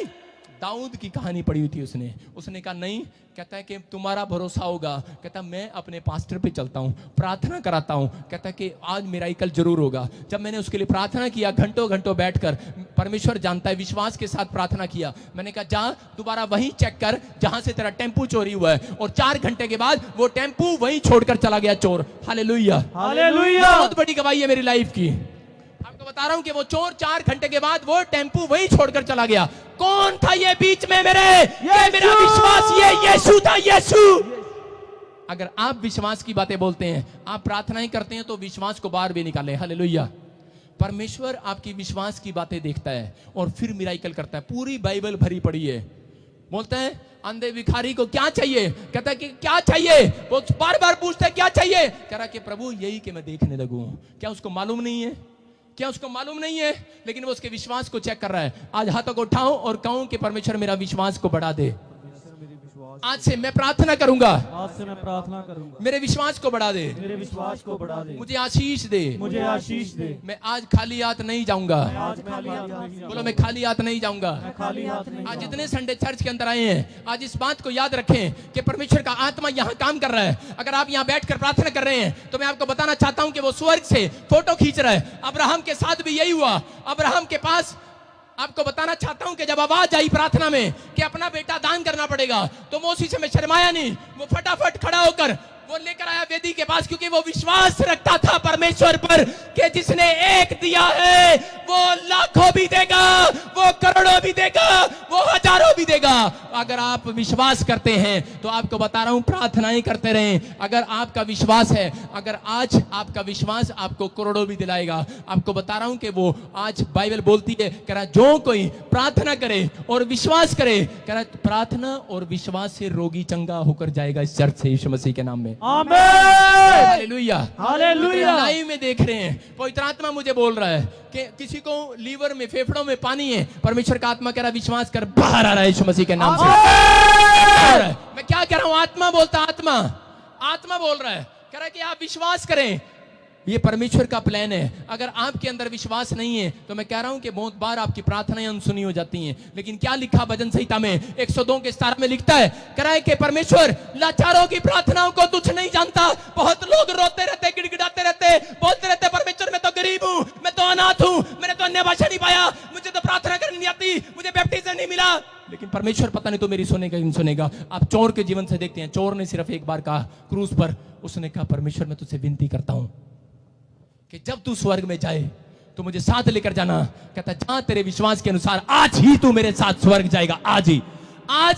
दाऊद की कहानी पढ़ी हुई थी उसने कहा नहीं, कहता है कि तुम्हारा भरोसा होगा। कहता मैं अपने पास्टर पे चलता हूं, प्रार्थना कराता हूं, कहता है कि आज मिराकल जरूर होगा। जब मैंने उसके लिए प्रार्थना किया, घंटों घंटों बैठकर, परमेश्वर जानता है, विश्वास के साथ प्रार्थना किया। मैंने कहा जा दोबारा वहीं चेक कर जहां से तेरा टेम्पू चोरी हुआ है। और 4 घंटे के बाद वो टेम्पू वहीं छोड़कर चला गया चोर। Hallelujah, hallelujah. बहुत बड़ी गवाही है मेरी लाइफ की। आपको बता रहा हूं कि वो चोर 4 घंटे के बाद वो टेम्पू वहीं छोड़कर चला गया। कौन था ये बीच में मेरे? ये मेरा विश्वास, ये यीशु था, यीशु। अगर आप विश्वास की बातें बोलते हैं, आप प्रार्थनाएं करते हैं, तो विश्वास को बाहर भी निकाले। हालेलुया। परमेश्वर आपकी विश्वास की बातें देखता है और फिर मिराकल करता है। पूरी बाइबल भरी पड़ी है। बोलता है अंधे भिखारी को क्या चाहिए, कहता है कि क्या चाहिए, वो बार बार पूछता है क्या चाहिए, कह रहा कि प्रभु यही कि मैं देखने लगूं। क्या उसको मालूम नहीं है? क्या उसको मालूम नहीं है? लेकिन वो उसके विश्वास को चेक कर रहा है। आज हाथों को उठाऊं और कहूं कि परमेश्वर मेरा विश्वास को बढ़ा दे। आज से मैं प्रार्थना करूंगा, आज से मैं प्रार्थना करूंगा, मेरे विश्वास को बढ़ा दे, मेरे विश्वास को बढ़ा दे, मुझे आशीष दे, मुझे आशीष दे। मैं आज खाली हाथ नहीं जाऊंगा। आज खाली हाथ नहीं बोलो मैं खाली हाथ नहीं जाऊंगा। मैं खाली हाथ नहीं आज जितने संडे चर्च के अंदर आए हैं, आज इस बात को याद रखें कि परमेश्वर का आत्मा यहाँ काम कर रहा है। अगर आप यहाँ बैठकर प्रार्थना कर रहे हैं, तो मैं आपको बताना चाहता हूं कि वो स्वर्ग से फोटो खींच रहा है। अब्राहम के साथ भी यही हुआ। अब्राहम के पास, आपको बताना चाहता हूं कि जब आवाज आई प्रार्थना में कि अपना बेटा दान करना पड़ेगा, तो वो उसी समय शर्माया नहीं। वो फटाफट खड़ा होकर वो लेकर आया वेदी के पास, क्योंकि वो विश्वास रखता था परमेश्वर पर कि जिसने एक दिया है वो लाखों भी देगा, वो करोड़ों भी देगा, वो हजारों भी देगा। अगर आप विश्वास करते हैं तो आपको बता रहा हूं, प्रार्थनाएं करते रहें। अगर आपका विश्वास है, अगर आज आपका विश्वास आपको करोड़ों भी दिलाएगा। आपको बता रहा हूं कि वो आज बाइबल बोलती है, कह रहा जो कोई प्रार्थना करे और विश्वास करे, कह रहा प्रार्थना और विश्वास से रोगी चंगा होकर जाएगा इस चर्च से, यीशु मसीह के नाम में। आमीन, हालेलुया, हालेलुया। लाइव में देख रहे हैं, पवित्र आत्मा मुझे बोल रहा है कि किसी को लीवर में, फेफड़ों में पानी है, परमेश्वर का आत्मा कह रहा विश्वास कर, बाहर आ रहा है यीशु मसीह के नाम से। मैं क्या कह रहा हूं? आत्मा बोलता, आत्मा बोल रहा है, कह रहा है कि आप विश्वास करें। ये परमेश्वर का प्लान है। अगर आपके अंदर विश्वास नहीं है, तो मैं कह रहा हूं कि बहुत बार आपकी प्रार्थनाएं अनसुनी हो जाती हैं। लेकिन क्या लिखा भजन संहिता में 102 के 17 में लिखता है, कह रहा है कि परमेश्वर लाचारों की प्रार्थनाओं को तुच्छ नहीं जानता। बहुत लोग रोते रहते, गिड़गिड़ाते रहते, बोलते रहते परमेश्वर मैं तो गरीब हूं, मैं तो अनाथ हूं, मैंने तो अन्य भाषा नहीं पाया, मुझे तो प्रार्थना करनी नहीं आती, मुझे बैप्टिज्म नहीं मिला। लेकिन परमेश्वर पता नहीं तो मेरी सुनेगा कि नहीं सुनेगा। आप चोर के जीवन से देखते हैं, चोर ने सिर्फ एक बार कहा क्रूस पर, उसने कहा परमेश्वर मैं तुझसे विनती करता हूं कि जब तू स्वर्ग में जाए तो मुझे साथ लेकर जाना। कहता जहां तेरे विश्वास के अनुसार आज ही तू मेरे साथ स्वर्ग जाएगा। आज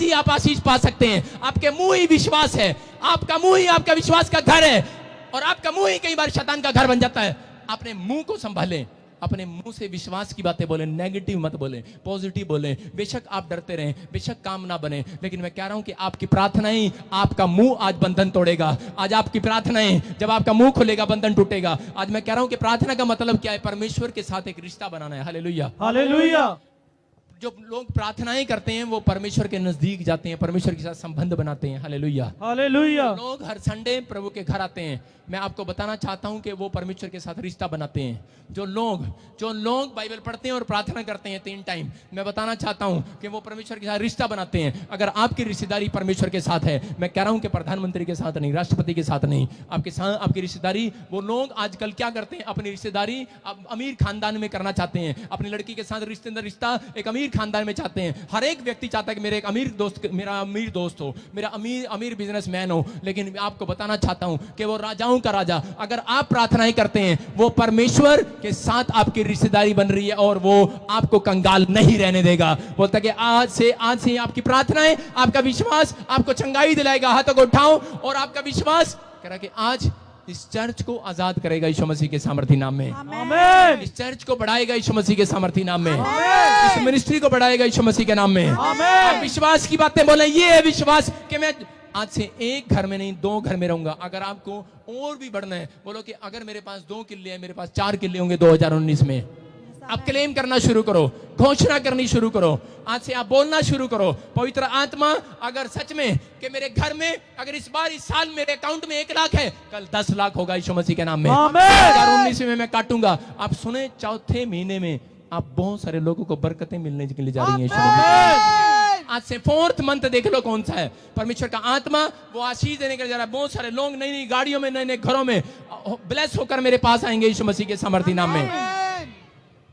ही आप आशीष पा सकते हैं। आपके मुंह ही विश्वास है, आपका मुंह ही आपका विश्वास का घर है, और आपका मुंह ही कई बार शैतान का घर बन जाता है। अपने मुंह को संभालें, अपने मुंह से विश्वास की बातें बोलें, नेगेटिव मत बोलें, पॉजिटिव बोलें। बेशक आप डरते रहें, बेशक काम ना बने, लेकिन मैं कह रहा हूं कि आपकी प्रार्थनाएं, आपका मुंह आज बंधन तोड़ेगा। आज आपकी प्रार्थनाएं, जब आपका मुंह खुलेगा बंधन टूटेगा। आज मैं कह रहा हूं कि प्रार्थना का मतलब क्या है? परमेश्वर के साथ एक रिश्ता बनाना है। Hallelujah, hallelujah. जो लोग प्रार्थनाएं करते हैं वो परमेश्वर के नजदीक जाते हैं, परमेश्वर के साथ संबंध बनाते हैं। Hallelujah, hallelujah. लोग हर संडे प्रभु के घर आते हैं। मैं आपको बताना चाहता हूं कि वो परमेश्वर के साथ रिश्ता बनाते हैं। जो लोग बाइबल पढ़ते हैं और प्रार्थना करते हैं 3 टाइम, मैं बताना चाहता हूं कि वो परमेश्वर के साथ रिश्ता बनाते हैं। अगर आपकी रिश्तेदारी परमेश्वर के साथ है, मैं कह रहा हूं कि प्रधानमंत्री के साथ नहीं, राष्ट्रपति के साथ नहीं, आपकी रिश्तेदारी, वो लोग आजकल क्या करते हैं, अपनी रिश्तेदारी अमीर खानदान में करना चाहते हैं। अपनी लड़की के साथ रिश्ता एक अमीर खानदान में चाहते हैं। हर एक व्यक्ति चाहता है कि मेरा अमीर दोस्त हो, मेरा अमीर बिजनेसमैन हो। लेकिन आपको बताना चाहता हूं कि वो राजाओं का राजा, अगर आप प्रार्थनाएं करते हैं, वो परमेश्वर के साथ आपकी रिश्तेदारी बन रही है और वो आपको कंगाल नहीं रहने देगा। बोलता कि आज से आपकी प्रार्थनाएं, आपका विश्वास आपको चंगाई दिलाएगा। हाथों को उठाओ और आपका विश्वास कह रहा कि आज इस चर्च को आजाद करेगा यीशु मसीह के सामर्थी नाम में। आमेन। इस चर्च को बढ़ाएगा यीशु मसीह के सामर्थी नाम में। इस मिनिस्ट्री को बढ़ाएगा यीशु मसीह के नाम में। आमेन। विश्वास की बातें बोले, ये है विश्वास कि मैं आज से एक घर में नहीं 2 घर में रहूंगा। अगर आपको और भी बढ़ना है, बोलो कि अगर मेरे पास 2 किले हैं, मेरे पास 4 किले होंगे 2019 में। आप क्लेम करना शुरू करो, घोषणा करनी शुरू करो, आज से आप बोलना शुरू करो। पवित्र आत्मा अगर सच में कि मेरे घर में अगर इस बार इस साल मेरे अकाउंट में 1 लाख है, कल 10 लाख होगा यीशु मसीह के नाम में। आमीन। 2019 में मैं काटूंगा। आप सुने, चौथे महीने में आप बहुत सारे लोगों को बरकतें मिलने के लिए जा रही हैं यीशु मसीह। आज से 4th मंथ देख लो कौन सा है। परमेश्वर का आत्मा वो आशीष देने के लिए जा रहा है। बहुत सारे लोग नई नई गाड़ियों में, नए नए घरों में ब्लेस होकर मेरे पास आएंगे यीशु मसीह के सामर्थी नाम में।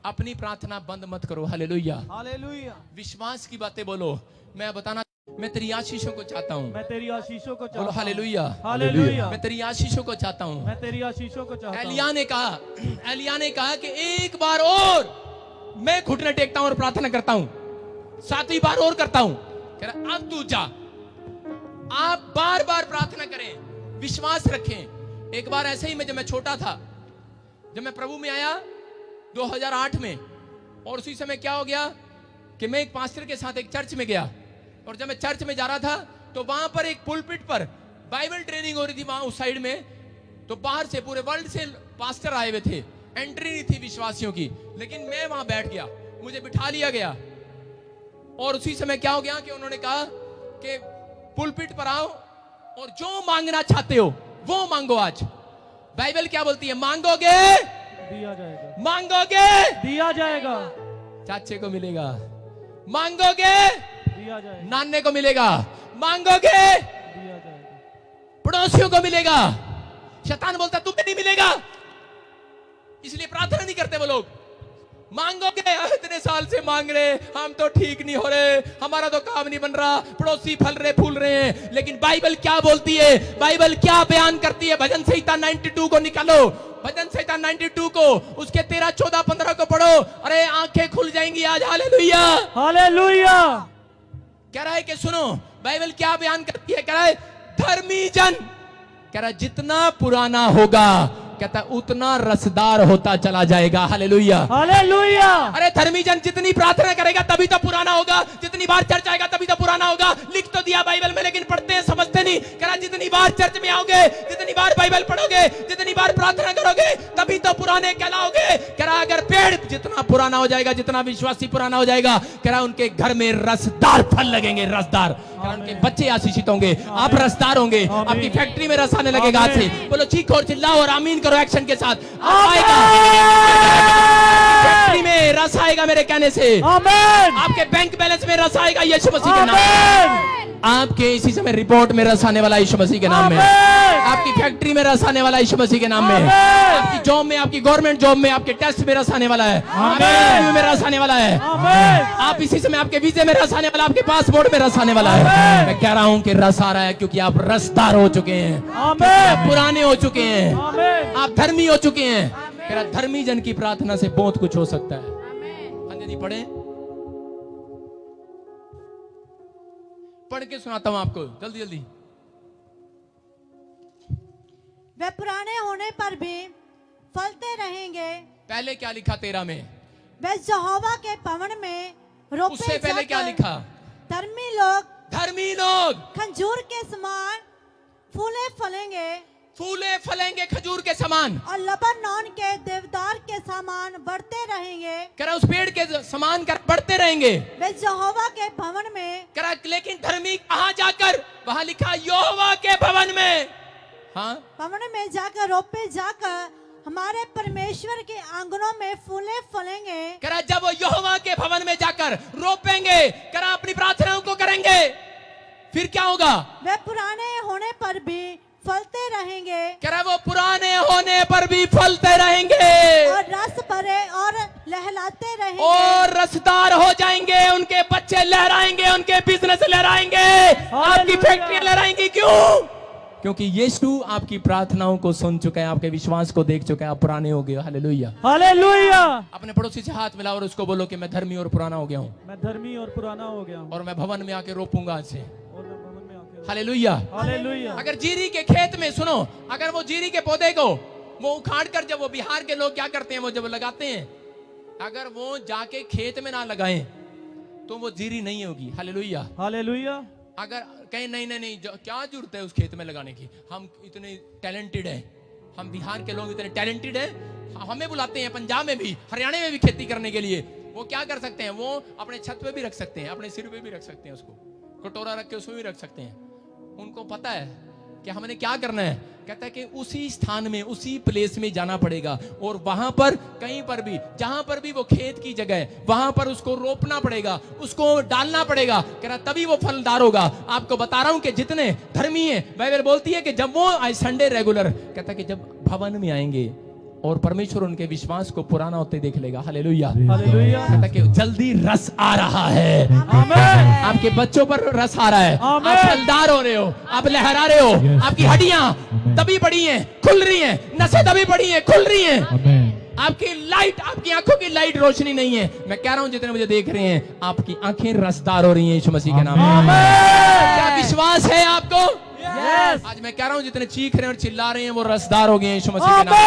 अपनी प्रार्थना बंद मत करो। हालेलुया। हालेलुया। विश्वास की बातें बोलो। मैं बताना, मैं तेरी आशीषों को चाहता हूँ। मैं तेरी आशीषों को चाहता बोलो हूँ। हालेलुया। हालेलुया। मैं तेरी आशीषों को चाहता हूँ। मैं तेरी आशीषों को चाहता हूँ। एलिया ने कहा कि एक बार और मैं घुटने टेकता हूं और प्रार्थना करता हूं, 7वीं बार और करता हूं। कह रहा अब तू जा। आप बार बार प्रार्थना करें, विश्वास रखें। एक बार ऐसे ही मैं, जब मैं छोटा था, जब मैं प्रभु में आया 2008 में, और उसी समय क्या हो गया कि मैं एक पास्टर के साथ एक चर्च में गया, और जब मैं चर्च में जा रहा था तो वहां पर एक पुलपिट पर बाइबल ट्रेनिंग हो रही थी वहां उस साइड में। तो बाहर से पूरे वर्ल्ड से पास्टर आए हुए थे, एंट्री नहीं थी विश्वासियों की, लेकिन मैं वहां बैठ गया, मुझे बिठा लिया गया। और उसी समय क्या हो गया कि उन्होंने कहा कि पुलपिट पर आओ और जो मांगना चाहते हो वो मांगो। आज बाइबल क्या बोलती है? मांगोगे दिया जाएगा। मांगोगे दिया जाएगा। चाचे को मिलेगा, मांगोगे दिया जाएगा। नाने को मिलेगा, मांगोगे दिया जाएगा। पड़ोसियों को मिलेगा। शैतान बोलता तुम्हें नहीं मिलेगा, इसलिए प्रार्थना नहीं करते वो लोग। मांगोगे, इतने साल से मांग रहे, हम तो ठीक नहीं हो रहे, हमारा तो काम नहीं बन रहा, पड़ोसी फल रहे फूल रहे हैं। लेकिन बाइबल क्या बोलती है? बाइबल क्या बयान करती है? भजन संहिता 92 को निकालो, भजन संहिता 92 को, उसके 13, 14, 15 को पढ़ो। अरे आंखें खुल जाएंगी आज। हालेलुया। हालेलुया। कह रहा है कि सुनो बाइबल क्या बयान करती है। कह रहा है धर्मी जन, कह रहा है जितना पुराना होगा, कहता उतना रसदार होता चला जाएगा। हालेलुया। हालेलुया। अरे धर्मी जन जितनी प्रार्थना करेगा तभी तो पुराना होगा, जितनी बार चर्च आएगा तभी तो पुराना होगा। लिख तो दिया बाइबल में, लेकिन पढ़ते हैं समझते नहीं। कह रहा जितनी बार चर्च में आओगे, जितनी बार बाइबल पढ़ोगे, जितनी बार प्रार्थना करोगे, तभी तो पुराने कहलाओगे। कह रहा अगर पेड़ जितना पुराना हो जाएगा, जितना विश्वासी पुराना हो जाएगा, कह रहा उनके घर में रसदार फल लगेंगे, रसदार। कह रहा उनके बच्चे आशीषित होंगे, आप रसदार होंगे, आपकी फैक्ट्री में रस आने लगेगा। आज से बोलो चीखो और चिल्लाओ और आमीन करो एक्शन के साथ। आएगा फैक्ट्री में रस आएगा मेरे कहने से। आमीन। आपके बैंक बैलेंस में रस आएगा यीशु मसीह के नाम में। आपके इसी समय रिपोर्ट में रस आने वाला यीशु मसीह के नाम में। आपकी फैक्ट्री में रस आने वाला यीशु मसीह के नाम में। आपकी जॉब में, आपकी गवर्नमेंट जॉब में, आपके टेस्ट में रस आने वाला है, आपके इंटरव्यू में रस आने वाला है। आप इसी समय आपके वीजे में रस आने वाला, आपके पासपोर्ट में रस आने वाला है। मैं कह रहा हूं कि रस आ रहा है क्योंकि आप रसदार हो चुके हैं, आप पुराने हो चुके हैं, आप धर्मी हो चुके हैं। कह रहा धर्मी जन की प्रार्थना से बहुत कुछ हो सकता है। अंजलि पढ़े, पढ़ के सुनाता हूं आपको जल्दी जल्दी। वे पुराने होने पर भी फलते रहेंगे। पहले क्या लिखा 13 में? वे यहोवा के भवन में रोपे उससे पहले क्या जाकर लिखा? धर्मी लोग धर्मी लोग खजूर के समान फूले फलेंगे, फूले फलेंगे खजूर के समान, और लबानोन के देवदार के समान बढ़ते रहेंगे। कह रहा उस पेड़ के समान कर बढ़ते रहेंगे। वे यहोवा के भवन में, कह रहा लेकिन धर्मी कहां जाकर? वहां लिखा यहोवा के भवन में। हाँ, भवन में जाकर रोपे जाकर हमारे परमेश्वर के आंगनों में फूले फलेंगे। कह रहा जब वो यहोवा के भवन में जाकर रोपेंगे, कह रहा अपनी प्रार्थनाओं को करेंगे, फिर क्या होगा? वे पुराने होने पर भी फलते रहेंगे, कह रहा वो पुराने होने पर भी फलते रहेंगे और रस भरे और लहलाते रहेंगे, और रसदार हो जाएंगे। उनके बच्चे लहराएंगे, उनके बिजनेस लहराएंगे, आपकी फैक्ट्रियां लहराएंगी। क्यों? क्योंकि यीशु आपकी प्रार्थनाओं को सुन चुका है, आपके विश्वास को देख चुका है, आप पुराने हो गए। हालेलुया। हालेलुया। अपने पड़ोसी से हाथ मिलाओ और उसको बोलो कि मैं धर्मी और पुराना हो गया हूँ, मैं धर्मी और पुराना हो गया हूँ, और मैं भवन में आके रोपूंगा आज से। और मैं भवन में आके हालेलुया। हालेलुया। अगर जीरी के खेत में सुनो, अगर वो जीरी के पौधे को वो उखाड़ कर, जब वो बिहार के लोग क्या करते हैं, वो जब लगाते हैं, अगर वो जाके खेत में ना लगाएं तो वो जीरी नहीं होगी। हालेलुया। हालेलुया। अगर कहीं नहीं नहीं नहीं, क्या जरूरत है उस खेत में लगाने की, हम इतने टैलेंटेड हैं, हम बिहार के लोग इतने टैलेंटेड हैं, हमें बुलाते हैं पंजाब में भी, हरियाणा में भी खेती करने के लिए। वो क्या कर सकते हैं, वो अपने छत पे भी रख सकते हैं, अपने सिर पे भी रख सकते हैं, उसको कटोरा रख के उसमें भी रख सकते हैं। उनको पता है कि हमने क्या करना है, कहता है कि उसी स्थान में, उसी प्लेस में जाना पड़ेगा, और वहां पर कहीं पर भी, जहां पर भी वो खेत की जगह है, वहां पर उसको रोपना पड़ेगा, उसको डालना पड़ेगा, कह रहा तभी वो फलदार होगा। आपको बता रहा हूं कि जितने धर्मी है, बाइबल बोलती है कि जब वो आए संडे रेगुलर, कहता है कि जब भवन में आएंगे और परमेश्वर उनके विश्वास को पुराना होते देख लेगा। हालेलुया। हालेलुया। कहता है कि जल्दी रस आ रहा है, आमीन। आपके बच्चों पर रस आ रहा है, आप आमीन। फलदार हो रहे हो, आप लहरा रहे हो, आपकी हड्डियां दबी पड़ी हैं, खुल रही हैं, नसें दबी पड़ी हैं, खुल रही हैं, आपकी लाइट, आपकी आंखों की लाइट रोशनी नहीं है। मैं कह रहा हूं जितने मुझे देख रहे हैं, आपकी आंखें रसदार हो रही हैं यीशु मसीह के नाम में। क्या विश्वास है आपको? यस। आज मैं कह रहा हूं जितने चीख रहे हैं और चिल्ला रहे हैं, वो रसदार हो गए यीशु मसीह के नाम में,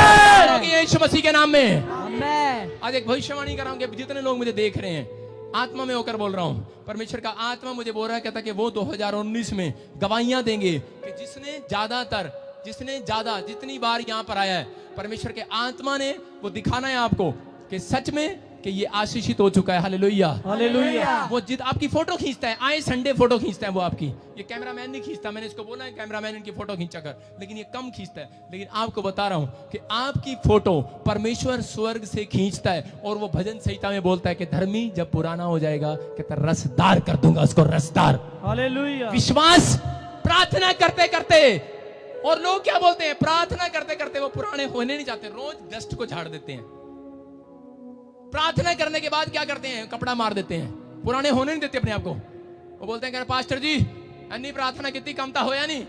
रसदार हो गए यीशु मसीह के नाम में। आमीन। आज एक भविष्यवाणी कर रहा हूं कि जितने लोग मुझे देख रहे हैं, आत्मा में होकर बोल रहा हूं, परमेश्वर का आत्मा मुझे बोल रहा है, कहता कि वो 2019 में गवाहियां देंगे कि जिसने ज्यादा जितनी बार यहां पर आया है, परमेश्वर के आत्मा ने वो दिखाना है आपको कि सच में कि ये आशीषित हो चुका है। हालेलुया। हालेलुया। वो जित आपकी फोटो खींचता है, आए संडे फोटो खींचता है वो आपकी, ये कैमरामैन नहीं खींचता, मैंने इसको बोला है कैमरामैन इनकी फोटो खींचा कर, लेकिन ये कम खींचता है। लेकिन आपको बता रहा हूं कि आपकी फोटो परमेश्वर स्वर्ग से खींचता है, और वो भजन संहिता में बोलता है कि धर्मी जब पुराना हो जाएगा, कहता रसदार कर दूंगा उसको, रसदार। हालेलुया। विश्वास प्रार्थना करते करते, और लोग क्या बोलते हैं, प्रार्थना करते करते वो पुराने होने नहीं चाहते, रोज डस्ट को झाड़ देते हैं, प्रार्थना करने के बाद क्या करते हैं, कपड़ा मार देते हैं, पुराने होने नहीं देते अपने आप को। वो बोलते हैं पास्टर जी अन्नी प्रार्थना कितनी कमता होया नहीं।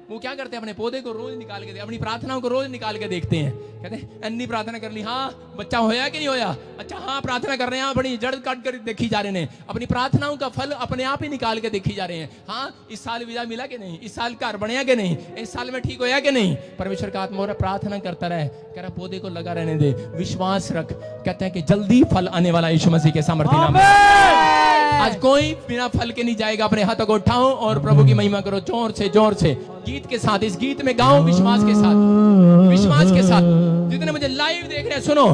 वो क्या करते हैं, अपने पौधे को रोज निकाल के, अपनी प्रार्थनाओं को रोज निकाल के देखते हैं, कहते हैं अन्नी प्रार्थना कर ली, हाँ बच्चा होया कि नहीं होया, अच्छा हाँ प्रार्थना कर रहे हैं, हाँ बड़ी जड़ काट कर देखी जा रहे हैं, अपनी प्रार्थनाओं का फल अपने आप ही निकाल के देखी जा रहे हैं। हाँ इस साल वीजा मिला कि नहीं, इस साल घर बनया कि नहीं, इस साल में ठीक होया कि नहीं। परमेश्वर का आत्मा प्रार्थना करता रहे, कह रहा पौधे को लगा रहने दे, विश्वास रख, कहते हैं कि जल्दी फल आने वाला यीशु मसीह के सामर्थ्य नाम में। आज कोई बिना फल के नहीं जाएगा। अपने हाथों को उठाओ और प्रभु की महिमा करो जोर से, जोर से, गीत के साथ। इस गीत में गाओ विश्वास के साथ, विश्वास के साथ। जितने मुझे लाइव देख रहे हैं सुनो,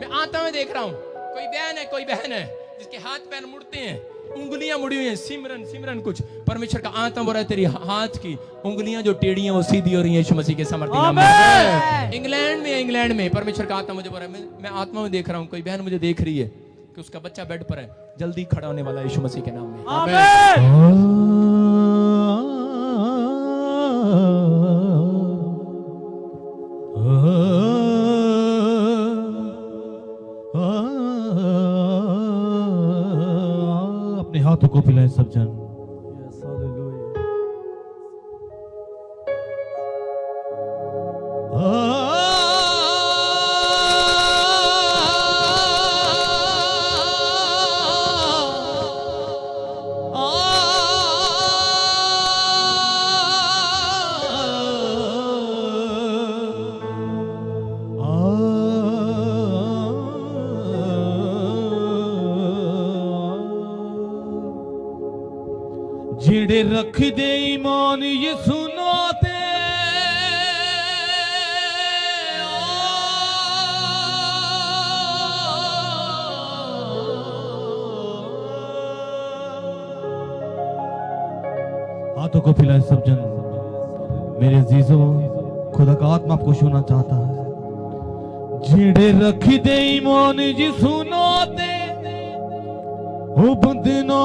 मैं आत्मा में देख रहा हूं, कोई बहन है, कोई बहन है जिसके हाथ पैर मुड़ते हैं, उंगलियां मुड़ी हुई हैं, सिमरन सिमरन कुछ। परमेश्वर का आत्मा बोल रहा है तेरी हाथ की उंगलियां जो टेढ़ी हैं वो सीधी हो रही हैं यीशु मसीह के सामर्थ्य नाम में। इंग्लैंड में परमेश्वर का आत्मा मुझे बोल रहा है, मैं आत्मा में देख रहा हूं, कोई बहन मुझे देख रही है कि उसका बच्चा बेड पर है, जल्दी खड़ा होने वाला यीशु मसीह के नाम में। अपने हाथों को पिलाएं सब जन। यस। हालेलुया। जेड़े रख दे ईमान ये सुनाते हाथों को पिलाए सब जन। मेरे अजीजों, खुदा का आत्मा आपको छूना चाहता है। जेड़े रख दे ईमान ये सुनाते ओ बंदना